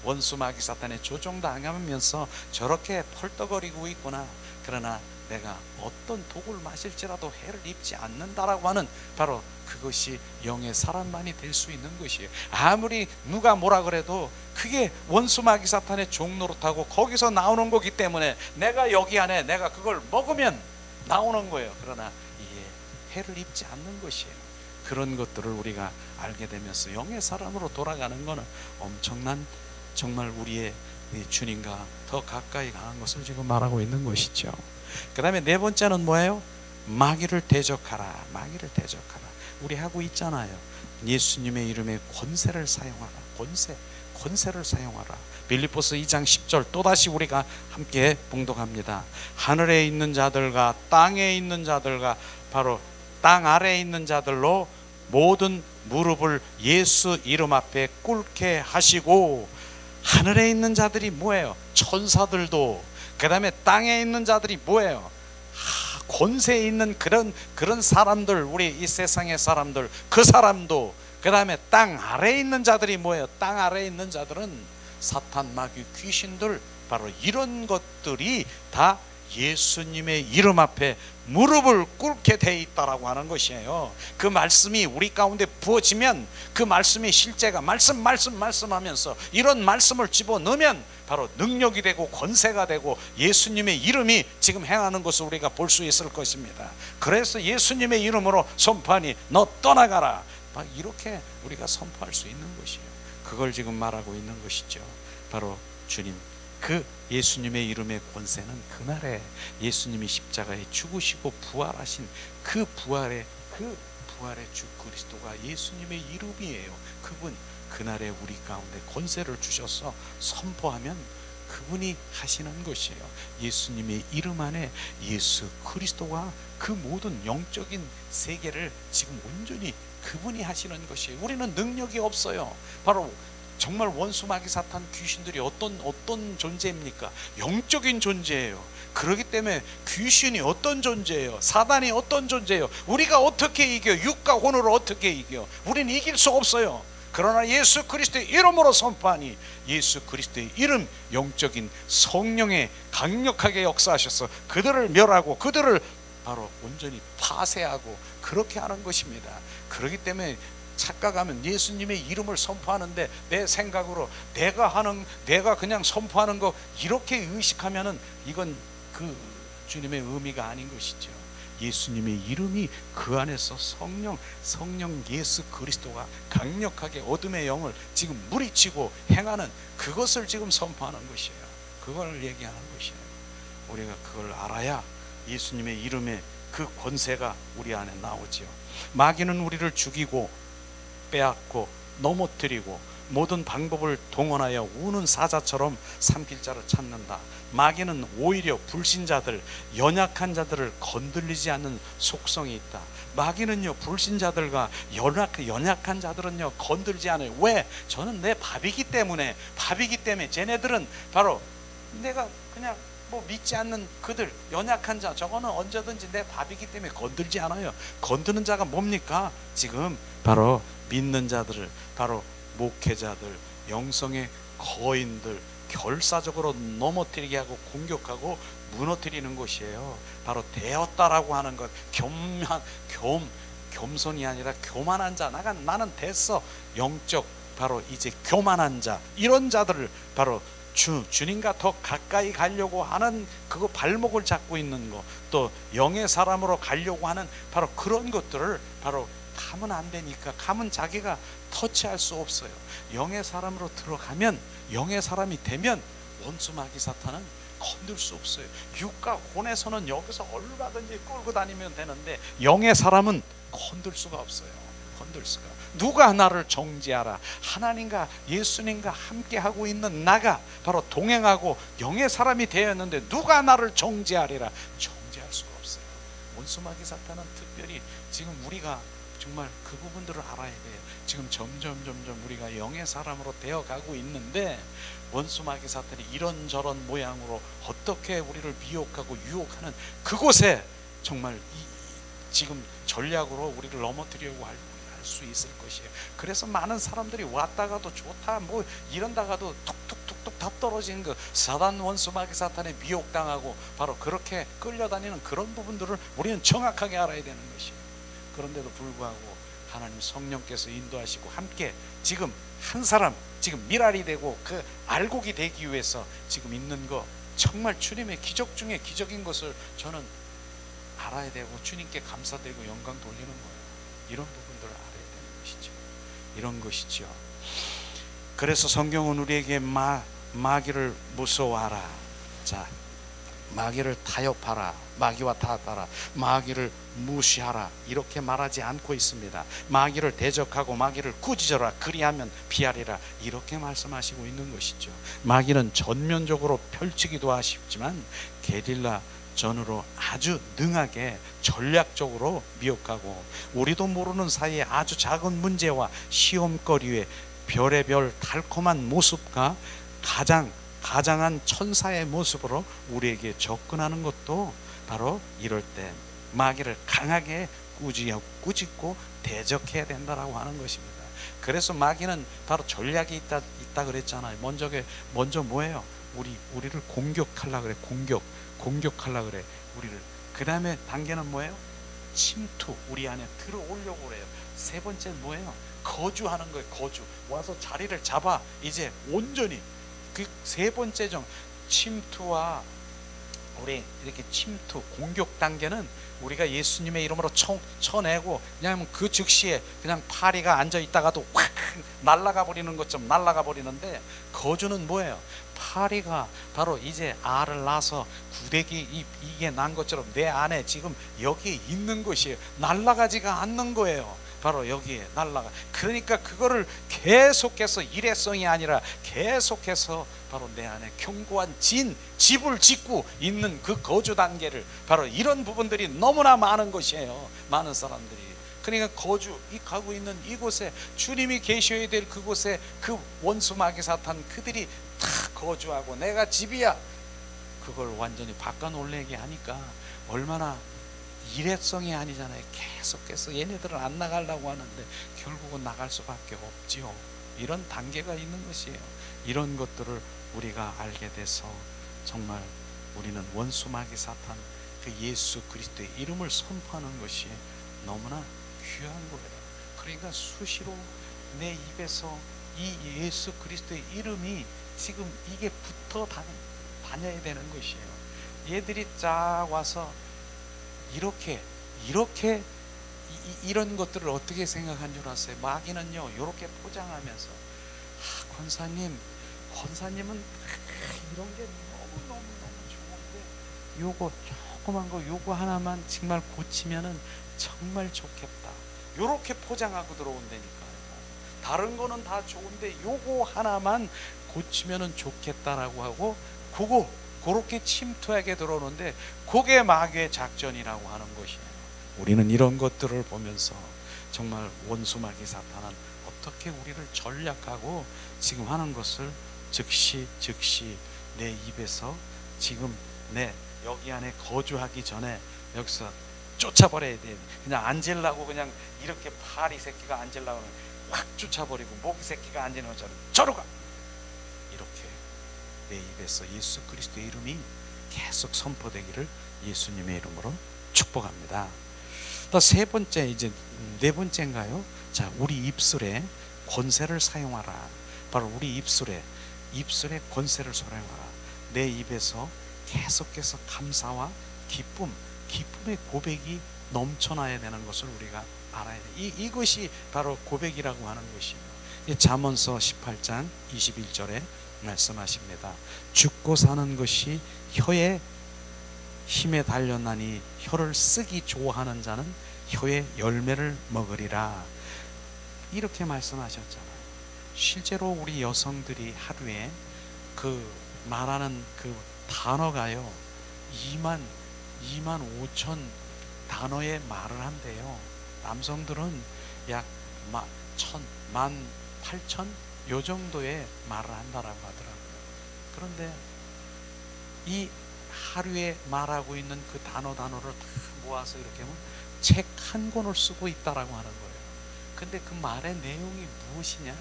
[SPEAKER 1] 원수 마귀 사탄에 조종당하면서 저렇게 펄떡거리고 있구나. 그러나 내가 어떤 독을 마실지라도 해를 입지 않는다라고 하는 바로 그것이 영의 사람만이 될 수 있는 것이에요. 아무리 누가 뭐라 그래도 그게 원수 마귀 사탄의 종노릇하고 거기서 나오는 거기 때문에 내가 여기 안에 내가 그걸 먹으면 나오는 거예요. 그러나 이게 해를 입지 않는 것이에요. 그런 것들을 우리가 알게 되면서 영의 사람으로 돌아가는 것은 엄청난, 정말 우리의 주님과 더 가까이 가는 것을 지금 말하고 있는 것이죠. 그 다음에 4번째는 뭐예요? 마귀를 대적하라. 마귀를 대적하라. 우리 하고 있잖아요. 예수님의 이름에 권세를 사용하라. 권세를 사용하라. 빌립보서 2장 10절 또다시 우리가 함께 봉독합니다. 하늘에 있는 자들과 땅에 있는 자들과 바로 땅 아래에 있는 자들로 모든 무릎을 예수 이름 앞에 꿇게 하시고. 하늘에 있는 자들이 뭐예요? 천사들도. 그 다음에 땅에 있는 자들이 뭐예요? 권세에 있는 그런 사람들, 우리 이 세상의 사람들, 그 사람도. 그 다음에 땅 아래에 있는 자들이 뭐예요? 땅 아래에 있는 자들은 사탄, 마귀, 귀신들, 바로 이런 것들이 다 예수님의 이름 앞에 무릎을 꿇게 돼 있다라고 하는 것이에요. 그 말씀이 우리 가운데 부어지면 그 말씀이 실제가 말씀하면서 이런 말씀을 집어넣으면 바로 능력이 되고 권세가 되고 예수님의 이름이 지금 행하는 것을 우리가 볼 수 있을 것입니다. 그래서 예수님의 이름으로 선포하니 너 떠나가라, 막 이렇게 우리가 선포할 수 있는 것이에요. 그걸 지금 말하고 있는 것이죠. 바로 주님, 그 예수님의 이름의 권세는 그날에 예수님이 십자가에 죽으시고 부활하신 그 부활의 주 그리스도가 예수님의 이름이에요. 그분, 그날에 우리 가운데 권세를 주셔서 선포하면 그분이 하시는 것이에요. 예수님의 이름 안에 예수 그리스도가 그 모든 영적인 세계를 지금 온전히 그분이 하시는 것이에요. 우리는 능력이 없어요. 바로 정말 원수 마귀 사탄 귀신들이 어떤 존재입니까? 영적인 존재예요. 그렇기 때문에 귀신이 어떤 존재예요? 사단이 어떤 존재예요? 우리가 어떻게 이겨? 육과 혼으로 어떻게 이겨? 우리는 이길 수 없어요. 그러나 예수 그리스도의 이름으로 선포하니 예수 그리스도의 이름, 영적인 성령에 강력하게 역사하셔서 그들을 멸하고 그들을 바로 온전히 파쇄하고 그렇게 하는 것입니다. 그렇기 때문에 착각하면 예수님의 이름을 선포하는데 내 생각으로 내가 그냥 선포하는 거 이렇게 의식하면은 이건 그 주님의 의미가 아닌 것이죠. 예수님의 이름이 그 안에서 성령 예수 그리스도가 강력하게 어둠의 영을 지금 물리치고 행하는 그것을 지금 선포하는 것이에요. 그걸 얘기하는 것이에요. 우리가 그걸 알아야 예수님의 이름의 그 권세가 우리 안에 나오지요. 마귀는 우리를 죽이고 빼앗고 넘어뜨리고 모든 방법을 동원하여 우는 사자처럼 삼킬 자를 찾는다. 마귀는 오히려 불신자들, 연약한 자들을 건들리지 않는 속성이 있다. 마귀는요, 불신자들과 연약한 자들은요 건들지 않아요. 왜? 저는 내 밥이기 때문에 쟤네들은 바로 내가 그냥 뭐 믿지 않는 그들, 연약한 자, 저거는 언제든지 내 밥이기 때문에 건들지 않아요. 건드는 자가 뭡니까? 지금 바로 믿는 자들을, 바로 목회자들, 영성의 거인들 결사적으로 넘어뜨리게 하고 공격하고 무너뜨리는 것이에요. 바로 되었다라고 하는 것, 겸손이 아니라 교만한 자, 나는 됐어, 영적 바로 이제 교만한 자, 이런 자들을 바로 주님과 더 가까이 가려고 하는 그거 발목을 잡고 있는 거, 또 영의 사람으로 가려고 하는 바로 그런 것들을 바로 가면 안 되니까, 가면 자기가 터치할 수 없어요. 영의 사람으로 들어가면, 영의 사람이 되면 원수 마귀 사탄은 건들 수 없어요. 육과 혼에서는 여기서 얼마든지 끌고 다니면 되는데 영의 사람은 건들 수가 없어요. 건들 수가. 누가 나를 정죄하라? 하나님과 예수님과 함께 하고 있는 나가 바로 동행하고 영의 사람이 되었는데 누가 나를 정죄하리라? 정죄할 수가 없어요. 원수 마귀 사탄은 특별히 지금 우리가 정말 그 부분들을 알아야 돼요. 지금 점점 우리가 영의 사람으로 되어가고 있는데 원수 마귀 사탄이 이런저런 모양으로 어떻게 우리를 미혹하고 유혹하는 그곳에 정말 지금 전략으로 우리를 넘어뜨리려고 할 수 있을 것이에요. 그래서 많은 사람들이 왔다가도 좋다 뭐 이런다가도 툭툭툭툭 다 떨어지는 거, 사단 원수 마귀 사탄에 미혹당하고 바로 그렇게 끌려다니는 그런 부분들을 우리는 정확하게 알아야 되는 것이에요. 그런데도 불구하고 하나님 성령께서 인도하시고 함께 지금 한 사람 지금 미랄이 되고 그 알곡이 되기 위해서 지금 있는 거, 정말 주님의 기적 중에 기적인 것을 저는 알아야 되고 주님께 감사드리고 영광 돌리는 거예요. 이런 부분들을 알아야 되는 것이죠. 이런 것이죠. 그래서 성경은 우리에게 마귀를 무서워하라, 자 마귀를 타협하라, 마귀와 타협하라, 마귀를 무시하라 이렇게 말하지 않고 있습니다. 마귀를 대적하고 마귀를 꾸짖어라, 그리하면 피하리라 이렇게 말씀하시고 있는 것이죠. 마귀는 전면적으로 펼치기도 하시지만 게릴라 전으로 아주 능하게 전략적으로 미혹하고 우리도 모르는 사이에 아주 작은 문제와 시험거리에 별의별 달콤한 모습과 가장한 천사의 모습으로 우리에게 접근하는 것도 바로 이럴 때 마귀를 강하게 꾸짖고 대적해야 된다라고 하는 것입니다. 그래서 마귀는 바로 전략이 있다 그랬잖아요. 먼저 뭐예요? 우리를 공격하려 그래. 공격하려 그래 우리를. 그 다음에 단계는 뭐예요? 침투, 우리 안에 들어오려고 그래요. 세 번째 뭐예요? 거주하는 거예요. 거주. 와서 자리를 잡아. 이제 온전히 그 세 번째 정 침투와 우리 이렇게 침투 공격 단계는 우리가 예수님의 이름으로 쳐내고 그냥 그 즉시에 그냥 파리가 앉아 있다가도 확 날아가 버리는 것처럼 날아가 버리는데, 거주는 뭐예요? 파리가 바로 이제 알을 낳아서 구데기 이게 난 것처럼 내 안에 지금 여기에 있는 것이에요. 날아가지가 않는 거예요. 바로 여기에 날아가. 그러니까 그거를 계속해서 일회성이 아니라 계속해서 바로 내 안에 견고한 집을 짓고 있는 그 거주 단계를, 바로 이런 부분들이 너무나 많은 것이에요. 많은 사람들이. 그러니까 이 가고 있는 이곳에, 주님이 계셔야 될 그곳에 그 원수 마귀 사탄 그들이 다 거주하고 내가 집이야, 그걸 완전히 바꿔놓으려게 하니까 얼마나 일회성이 아니잖아요. 계속해서 얘네들은 안 나가려고 하는데 결국은 나갈 수밖에 없지요. 이런 단계가 있는 것이에요. 이런 것들을 우리가 알게 돼서 정말 우리는 원수 마귀 사탄 그 예수 그리스도의 이름을 선포하는 것이 너무나 귀한 거예요. 그러니까 수시로 내 입에서 이 예수 그리스도의 이름이 지금 이게 붙어 다녀야 되는 것이에요. 얘들이 쫙 와서 이렇게 이런 것들을 어떻게 생각한 줄 아세요? 마귀는요, 이렇게 포장하면서 권사님은 이런 게 너무 좋은데 요거 조그만 거 요거 하나만 정말 고치면은 정말 좋겠다, 요렇게 포장하고 들어온다니까요. 다른 거는 다 좋은데 요거 하나만 고치면은 좋겠다라고 하고 그렇게 침투하게 들어오는데, 그게 마귀의 작전이라고 하는 것이에요. 우리는 이런 것들을 보면서 정말 원수 마귀 사탄은 어떻게 우리를 전략하고 지금 하는 것을 즉시 내 입에서 지금 내 여기 안에 거주하기 전에 여기서 쫓아버려야 돼. 그냥 앉으려고 그냥 이렇게 파리 새끼가 앉으려고 하면 확 쫓아버리고, 모기 새끼가 앉는 것처럼 저로 가, 이렇게 내 입에서 예수 그리스도의 이름이 계속 선포되기를 예수님의 이름으로 축복합니다. 또 세 번째, 이제 네 번째인가요? 자, 우리 입술에 권세를 사용하라. 바로 우리 입술에 권세를 사용하라. 내 입에서 계속해서 감사와 기쁨의 고백이 넘쳐나야 되는 것을 우리가 알아야 돼. 이것이 바로 고백이라고 하는 것이에요. 잠언서 18장 21절에 말씀하십니다. 죽고 사는 것이 혀의 힘에 달렸나니 혀를 쓰기 좋아하는 자는 혀의 열매를 먹으리라. 이렇게 말씀하셨잖아요. 실제로 우리 여성들이 하루에 그 말하는 그 단어가요 2만 5천 단어의 말을 한대요. 남성들은 약 18,000 요 정도의 말을 한다라고 하더라고요. 그런데 이 하루에 말하고 있는 그 단어를 다 모아서 이렇게 하면 책 한 권을 쓰고 있다라고 하는 거예요. 근데 그 말의 내용이 무엇이냐,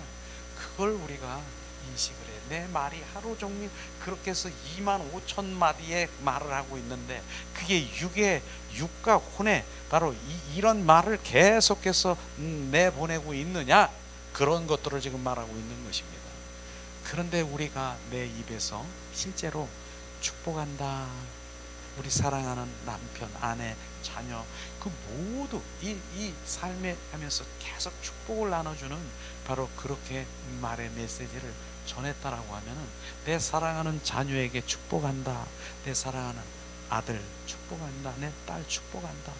[SPEAKER 1] 그걸 우리가 인식을 해요. 내 말이 하루 종일 그렇게 해서 2만 5천 마디의 말을 하고 있는데, 그게 육과 혼에 바로 이런 말을 계속해서 내보내고 있느냐, 그런 것들을 지금 말하고 있는 것입니다. 그런데 우리가 내 입에서 실제로 축복한다, 우리 사랑하는 남편, 아내, 자녀, 그 모두 이 삶에 하면서 계속 축복을 나눠주는 바로 그렇게 말의 메시지를 전했다라고 하면은, 내 사랑하는 자녀에게 축복한다, 내 사랑하는 아들 축복한다, 내 딸 축복한다,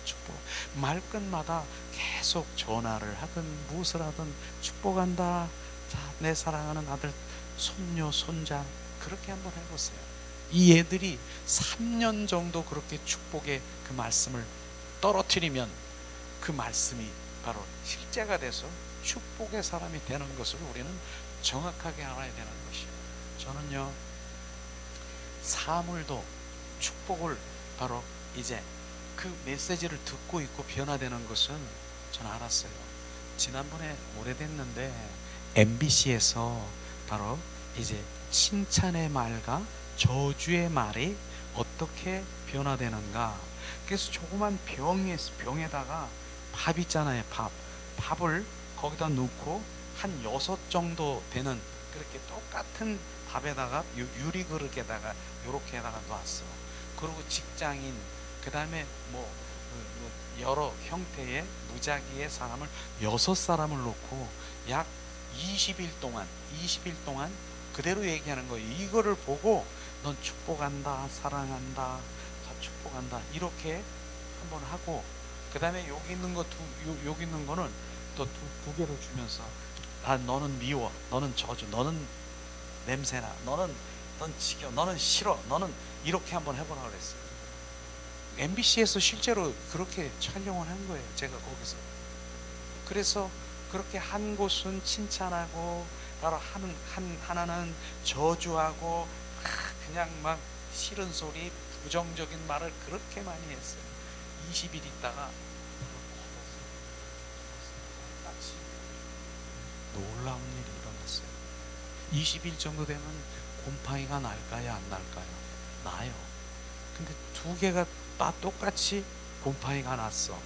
[SPEAKER 1] 말끝마다 계속 전화를 하든 무엇을 하든 축복한다. 자, 내 사랑하는 아들, 손녀, 손자, 그렇게 한번 해보세요. 이 애들이 3년 정도 그렇게 축복의 그 말씀을 떨어뜨리면 그 말씀이 바로 실제가 돼서 축복의 사람이 되는 것을 우리는 정확하게 알아야 되는 것이에요. 저는요, 사물도 축복을 바로 이제 그 메시지를 듣고 있고 변화되는 것은 저는 알았어요. 지난번에 오래됐는데 MBC에서 바로 이제 칭찬의 말과 저주의 말이 어떻게 변화되는가. 그래서 조그만 병에다가 밥 있잖아요. 밥을 거기다 넣고 한 6 정도 되는 그렇게 똑같은 밥에다가 유리 그릇에다가 요렇게다가 놨어. 그리고 직장인, 그 다음에 여러 형태의 무작위의 사람을 6사람을 놓고 약 20일 동안 그대로 얘기하는 거예요. 이거를 보고 넌 축복한다, 사랑한다, 다 축복한다, 이렇게 한번 하고, 그 다음에 여기 있는 거는 또 두 개를 주면서, 너는 미워, 너는 저주, 너는 냄새나, 넌 지겨, 너는 싫어, 너는 이렇게 한번 해보라 그랬어요. MBC에서 실제로 그렇게 촬영을 한 거예요. 제가 거기서. 그래서 그렇게 한 곳은 칭찬하고 바로 하나는 저주하고 그냥 막 싫은 소리, 부정적인 말을 그렇게 많이 했어요. 20일 있다가 놀라운 일이 일어났어요. 20일 정도 되면 곰팡이가 날까요, 안 날까요? 나요. 근데 2개가 다 똑같이 곰팡이가 났어.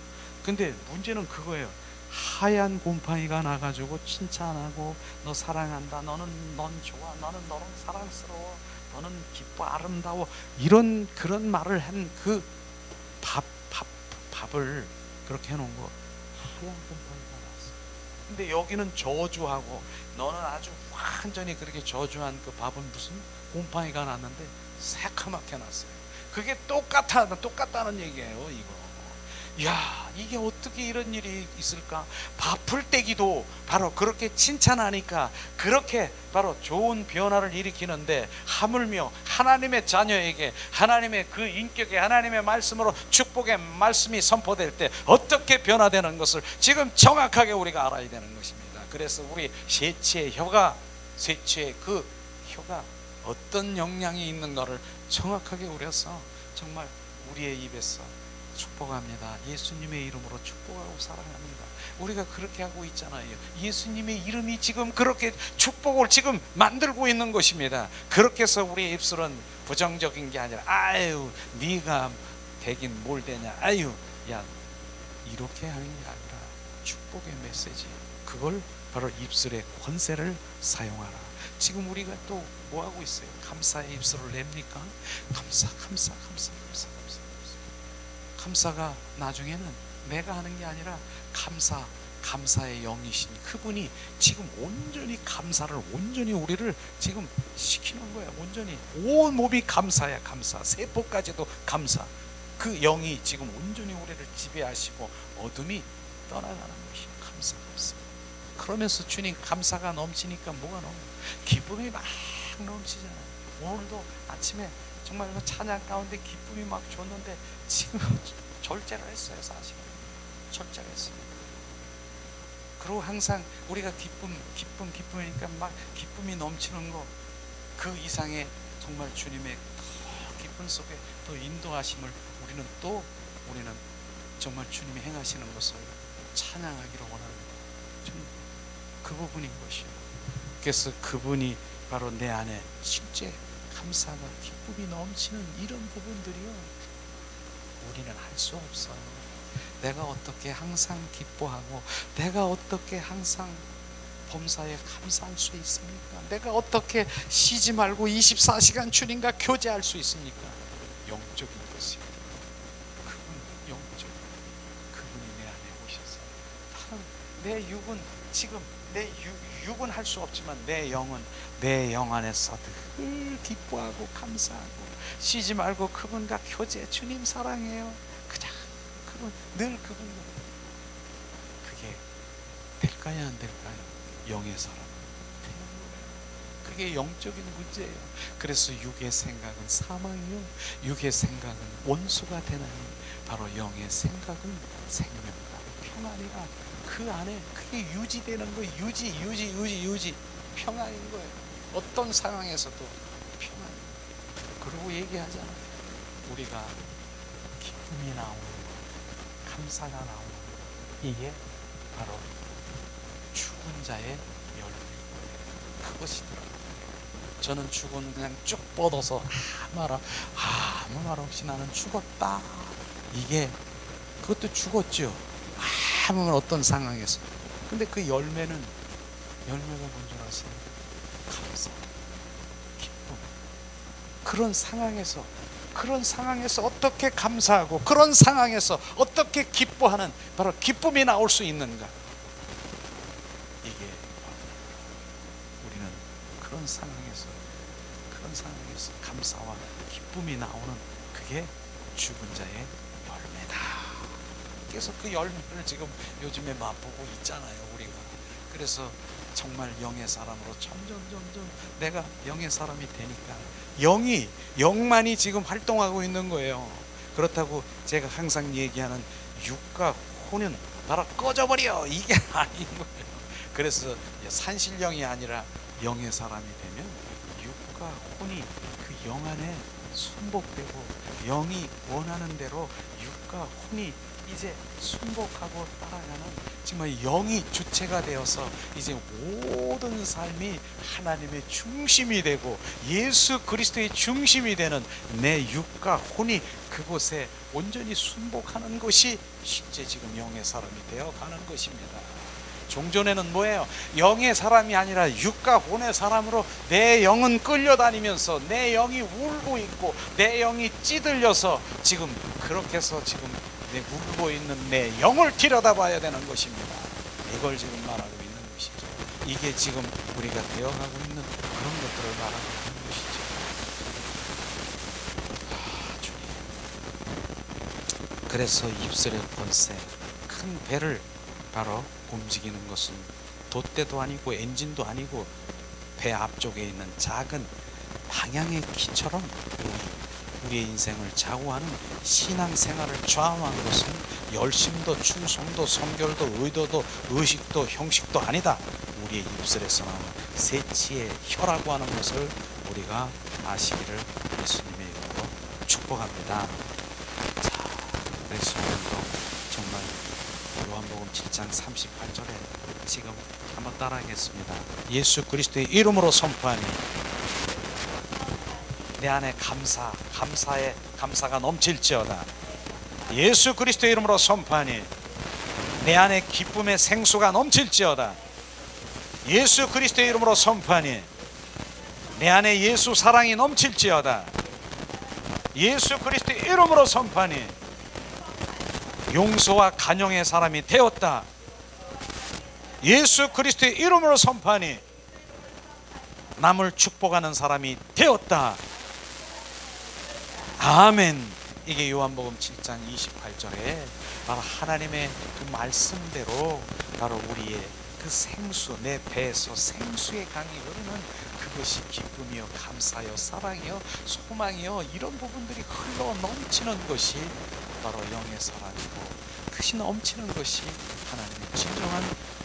[SPEAKER 1] 근데 문제는 그거예요. 하얀 곰팡이가 나가지고 칭찬하고, 너 사랑한다, 넌 좋아, 너는 사랑스러워, 너는 기뻐, 아름다워, 그런 말을 한 그 밥을 그렇게 해놓은 거, 하얀 곰팡이가 났어. 근데 여기는 저주하고, 너는 아주 완전히 그렇게 저주한 그 밥은 무슨 곰팡이가 났는데 새카맣게 났어요. 그게 똑같다는 얘기예요, 이거. 야, 이게 어떻게 이런 일이 있을까? 밥풀떼기도 바로 그렇게 칭찬하니까 그렇게 바로 좋은 변화를 일으키는데, 하물며 하나님의 자녀에게 하나님의 그 인격에 하나님의 말씀으로 축복의 말씀이 선포될 때 어떻게 변화되는 것을 지금 정확하게 우리가 알아야 되는 것입니다. 그래서 우리 셋치의 혀가 어떤 영향이 있는가를 정확하게 우려서 정말 우리의 입에서 축복합니다, 예수님의 이름으로 축복하고 사랑합니다, 우리가 그렇게 하고 있잖아요. 예수님의 이름이 지금 그렇게 축복을 지금 만들고 있는 것입니다. 그렇게 해서 우리의 입술은 부정적인 게 아니라, 아유 네가 되긴 뭘 되냐, 아유 야, 이렇게 하는 게 아니라 축복의 메시지, 그걸 바로 입술의 권세를 사용하라. 지금 우리가 또 뭐 하고 있어요? 감사의 입술을 냅니까? 감사가 나중에는 내가 하는 게 아니라 감사의 영이신 그분이 지금 온전히 감사를 온전히 우리를 지금 시키는 거야. 온전히 온 몸이 감사야. 감사, 세포까지도 감사. 그 영이 지금 온전히 우리를 지배하시고 어둠이 떠나가는 것이 감사. 그러면서 주님 감사가 넘치니까 뭐가 넘어? 기쁨이 막 넘치잖아요. 오늘도 아침에 정말 찬양 가운데 기쁨이 막 줬는데 지금 절제를 했어요. 사실은 절제를 했어요. 그리고 항상 우리가 기쁨이니까 막 기쁨이 넘치는 거, 그 이상의 정말 주님의 더 기쁨 속에 더 인도하심을 우리는 정말 주님이 행하시는 것을 찬양하기를 원합니다. 그 부분인 것이요. 그래서 그분이 바로 내 안에 실제 감사가 기쁨이 넘치는 이런 부분들이요, 우리는 할 수 없어요. 내가 어떻게 항상 기뻐하고, 내가 어떻게 항상 범사에 감사할 수 있습니까? 내가 어떻게 쉬지 말고 24시간 주님과 교제할 수 있습니까? 영적인 것입니다. 그분이 내 안에 오셔서 다른 내 육은 지금 내 육은 할 수 없지만 내 영은 내 영 안에서 늘 기뻐하고 감사하고 쉬지 말고 그분과 교제, 주님 사랑해요, 그냥 늘 그분과. 그게 될까요, 안 될까요? 영의 사람 되는 거예요. 그게 영적인 문제예요. 그래서 육의 생각은 사망이요, 육의 생각은 원수가 되나니 바로 영의 생각은 생명과 평안이라. 그 안에 그게 유지되는 거예요. 유지 평안인 거예요. 어떤 상황에서도 평안. 그리고 얘기하잖아요. 우리가 기쁨이 나오는, 감사가 나오는, 이게 바로 죽은 자의 열매인 거예요. 그것이더라고요. 저는 죽은 그냥 쭉 뻗어서 아무 말 없이 나는 죽었다. 이게 그것도 죽었죠. 아무 말 어떤 상황에서. 근데 그 열매가 뭔지 아세요? 감사, 기쁨. 그런 상황에서 어떻게 감사하고 그런 상황에서 어떻게 기뻐하는 바로 기쁨이 나올 수 있는가. 이게 우리는 그런 상황에서 감사와 기쁨이 나오는 그게 죽은 자의 열매다. 그래서 그 열매를 지금 요즘에 맛보고 있잖아요, 우리가. 그래서 정말 영의 사람으로 점점 내가 영의 사람이 되니까 영만이 지금 활동하고 있는 거예요. 그렇다고 제가 항상 얘기하는 육과 혼은 바로 꺼져버려, 이게 아닌 거예요. 그래서 산신령이 아니라 영의 사람이 되면 육과 혼이 그 영 안에 순복되고 영이 원하는 대로 육과 혼이 이제 순복하고 따라가는 정말 영이 주체가 되어서 이제 모든 삶이 하나님의 중심이 되고 예수 그리스도의 중심이 되는 내 육과 혼이 그곳에 온전히 순복하는 것이 실제 지금 영의 사람이 되어가는 것입니다. 종전에는 뭐예요? 영의 사람이 아니라 육과 혼의 사람으로 내 영은 끌려다니면서 내 영이 울고 있고 내 영이 찌들려서 지금 그렇게 해서 지금 내 울고 있는 내 영을 들여다봐야 되는 것입니다. 이걸 지금 말하고 있는 것이죠. 이게 지금 우리가 되어가고 있는 그런 것들을 말하고 있는 것이죠. 주님. 그래서 입술의 권세, 큰 배를 바로 움직이는 것은 돛대도 아니고 엔진도 아니고 배 앞쪽에 있는 작은 방향의 키처럼 우리의 인생을 좌우하는 신앙생활을 좌우하는 것은 열심도 충성도 선결도 의도도 의식도 형식도 아니다. 우리의 입술에서 나오는 세치의 혀라고 하는 것을 우리가 아시기를 예수님의 이름으로 축복합니다. 자, 그래서 오늘도 정말 요한복음 7장 38절에 지금 한번 따라하겠습니다. 예수 그리스도의 이름으로 선포하니 내 안에 감사가 넘칠지어다. 예수 그리스도의 이름으로 선포하니 내 안에 기쁨의 생수가 넘칠지어다. 예수 그리스도의 이름으로 선포하니 내 안에 예수 사랑이 넘칠지어다. 예수 그리스도의 이름으로 선포하니 용서와 간용의 사람이 되었다. 예수 그리스도의 이름으로 선포하니 남을 축복하는 사람이 되었다. 아멘. 이게 요한복음 7장 28절에 바로 하나님의 그 말씀대로 바로 우리의 그 생수, 내 배에서 생수의 강이 흐르는 그것이 기쁨이요 감사요 사랑이요 소망이요 이런 부분들이 흘러 넘치는 것이 바로 영의 사람이고 그것이 넘치는 것이 하나님의 진정한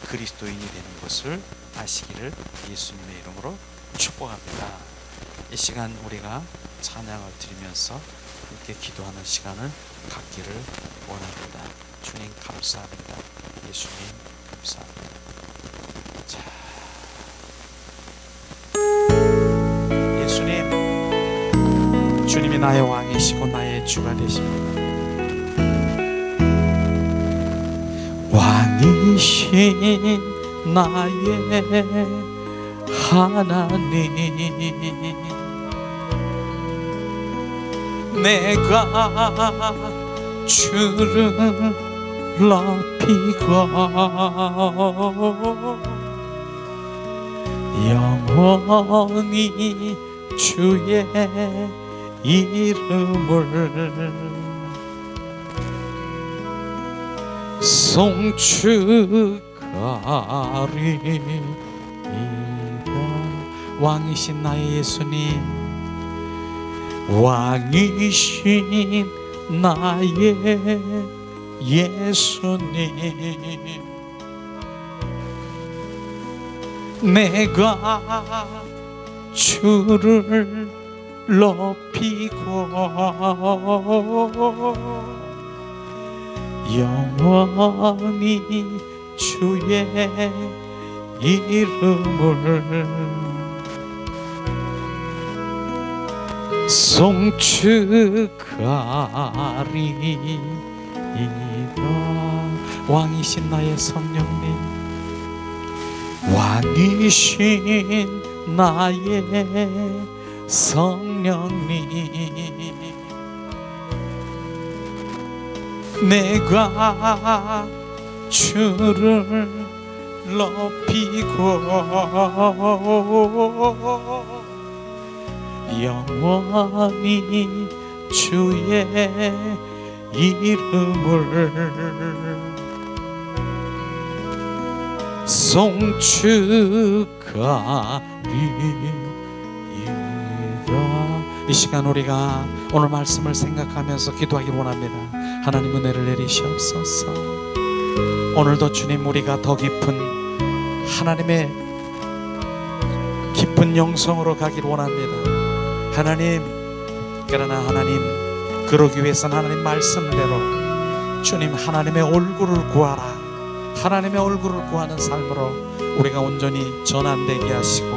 [SPEAKER 1] 그리스도인이 되는 것을 아시기를 예수님의 이름으로 축복합니다. 이 시간 우리가 찬양을 드리면서 함께 기도하는 시간을 갖기를 원합니다. 주님 감사합니다. 예수님 감사합니다. 자, 예수님, 주님이 나의 왕이시고 나의 주가 되십니다. 왕이신 나의 하나님, 내가 주를 높이고 영원히 주의 이름을 송축하리이다. 왕이신 나의 예수님, 왕이신 나의 예수님, 내가 주를 높이고 영원히 주의 이름을 송축하리이다. 왕이신 나의 성령님, 왕이신 나의 성령님, 내가 주를 높이고 영원히 주의 이름을 송축하리이다. 이 시간 우리가 오늘 말씀을 생각하면서 기도하기 원합니다. 하나님 은혜를 내리시옵소서. 오늘도 주님, 우리가 더 깊은 하나님의 깊은 영성으로 가길 원합니다. 하나님, 그러나 하나님, 그러기 위해서는 하나님 말씀대로 주님 하나님의 얼굴을 구하라, 하나님의 얼굴을 구하는 삶으로 우리가 온전히 전환되게 하시고,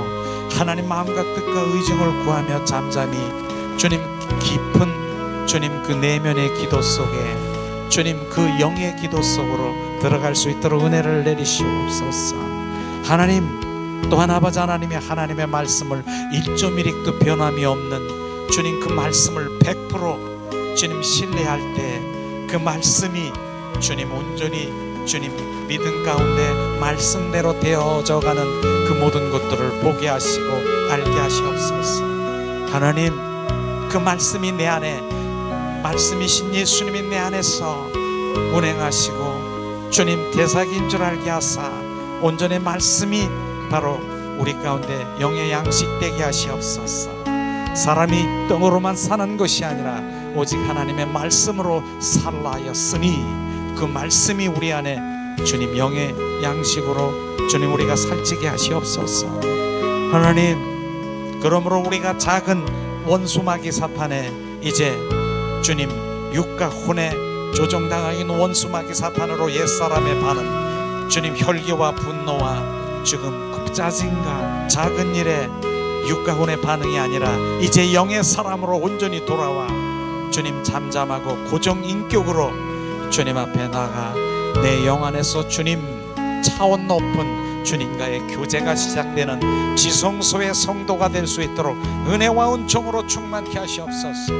[SPEAKER 1] 하나님 마음과 뜻과 의중을 구하며 잠잠히 주님 깊은 주님 그 내면의 기도 속에 주님 그 영의 기도 속으로 들어갈 수 있도록 은혜를 내리시옵소서. 하나님, 또한 아버지 하나님의 말씀을 1.1획도 변함이 없는 주님 그 말씀을 100% 주님 신뢰할 때 그 말씀이 주님 온전히 주님 믿음 가운데 말씀대로 되어져 가는 그 모든 것들을 보게 하시고 알게 하시옵소서. 하나님, 그 말씀이 내 안에, 말씀이신 예수님이 내 안에서 운행하시고 주님 대사기인 줄 알게 하사 온전히 말씀이 바로 우리 가운데 영의 양식 되게 하시옵소서. 사람이 떡으로만 사는 것이 아니라 오직 하나님의 말씀으로 살라 하였으니 그 말씀이 우리 안에 주님 영의 양식으로 주님 우리가 살찌게 하시옵소서. 하나님, 그러므로 우리가 작은 원수마귀 사탄에 이제 주님 육과 혼에 조종당하는 원수마귀 사탄으로 옛사람의 반응 주님 혈기와 분노와 지금 짜증과 작은 일에 육과 혼의 반응이 아니라 이제 영의 사람으로 온전히 돌아와 주님 잠잠하고 고정인격으로 주님 앞에 나가 내 영 안에서 주님 차원 높은 주님과의 교제가 시작되는 지성소의 성도가 될 수 있도록 은혜와 은총으로 충만케 하시옵소서.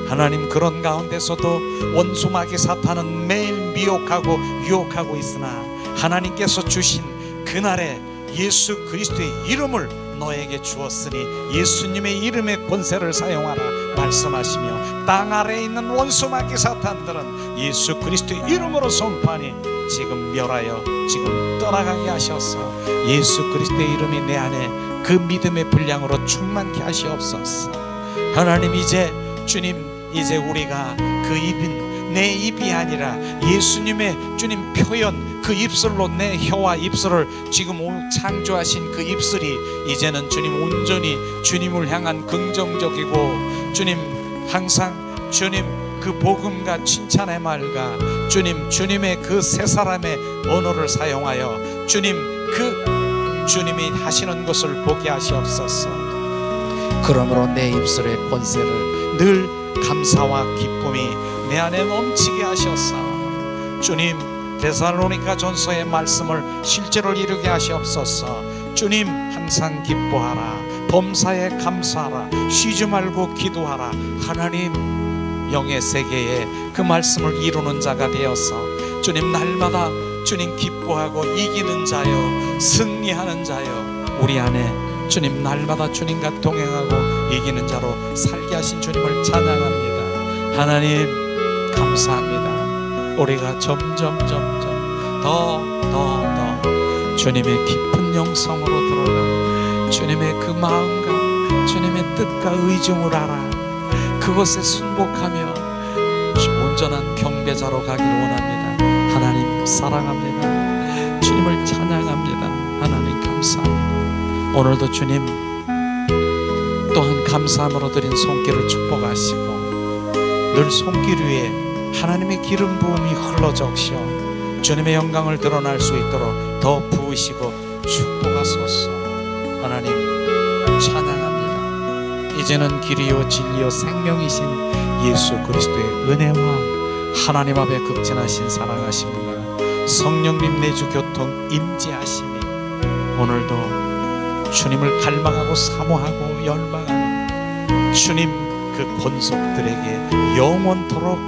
[SPEAKER 1] 하나님, 그런 가운데서도 원수마귀 사탄은 매일 미혹하고 유혹하고 있으나 하나님께서 주신 그날에 예수 그리스도의 이름을 너에게 주었으니 예수님의 이름의 권세를 사용하라 말씀하시며 땅 아래에 있는 원수마귀 사탄들은 예수 그리스도의 이름으로 선포하니 지금 멸하여 지금 떠나가게 하셔서 예수 그리스도의 이름이 내 안에 그 믿음의 분량으로 충만케 하시옵소서. 하나님, 이제 주님 이제 우리가 그 입인 내 입이 아니라 예수님의 주님 표현 그 입술로 내 혀와 입술을 지금 창조하신 그 입술이 이제는 주님 온전히 주님을 향한 긍정적이고 주님 항상 주님 그 복음과 칭찬의 말과 주님의 그 세 사람의 언어를 사용하여 주님 그 주님이 하시는 것을 보게 하시옵소서. 그러므로 내 입술의 권세를 늘 감사와 기쁨이 내 안에 넘치게 하셨사. 주님, 데살로니가 전서의 말씀을 실제로 이루게 하시옵소서. 주님, 항상 기뻐하라, 범사에 감사하라, 쉬지 말고 기도하라. 하나님, 영의 세계에 그 말씀을 이루는 자가 되어서 주님 날마다 주님 기뻐하고 이기는 자여, 승리하는 자여, 우리 안에 주님 날마다 주님과 동행하고 이기는 자로 살게 하신 주님을 찬양합니다. 하나님 감사합니다. 우리가 점점 더 주님의 깊은 영성으로 들어가 주님의 그 마음과 주님의 뜻과 의중을 알아 그것에 순복하며 온전한 경배자로 가기를 원합니다. 하나님 사랑합니다. 주님을 찬양합니다. 하나님 감사합니다. 오늘도 주님 또한 감사함으로 드린 손길을 축복하시고 늘 손길 위에 하나님의 기름 부음이 흘러적시어 주님의 영광을 드러날 수 있도록 더 부으시고 축복하소서. 하나님 찬양합니다. 이제는 길이요 진리요 생명이신 예수 그리스도의 은혜와 하나님 앞에 극진하신 사랑하심과 성령님 내주 교통 임재하심이 오늘도 주님을 갈망하고 사모하고 열망하는 주님 그 권속들에게 영원토록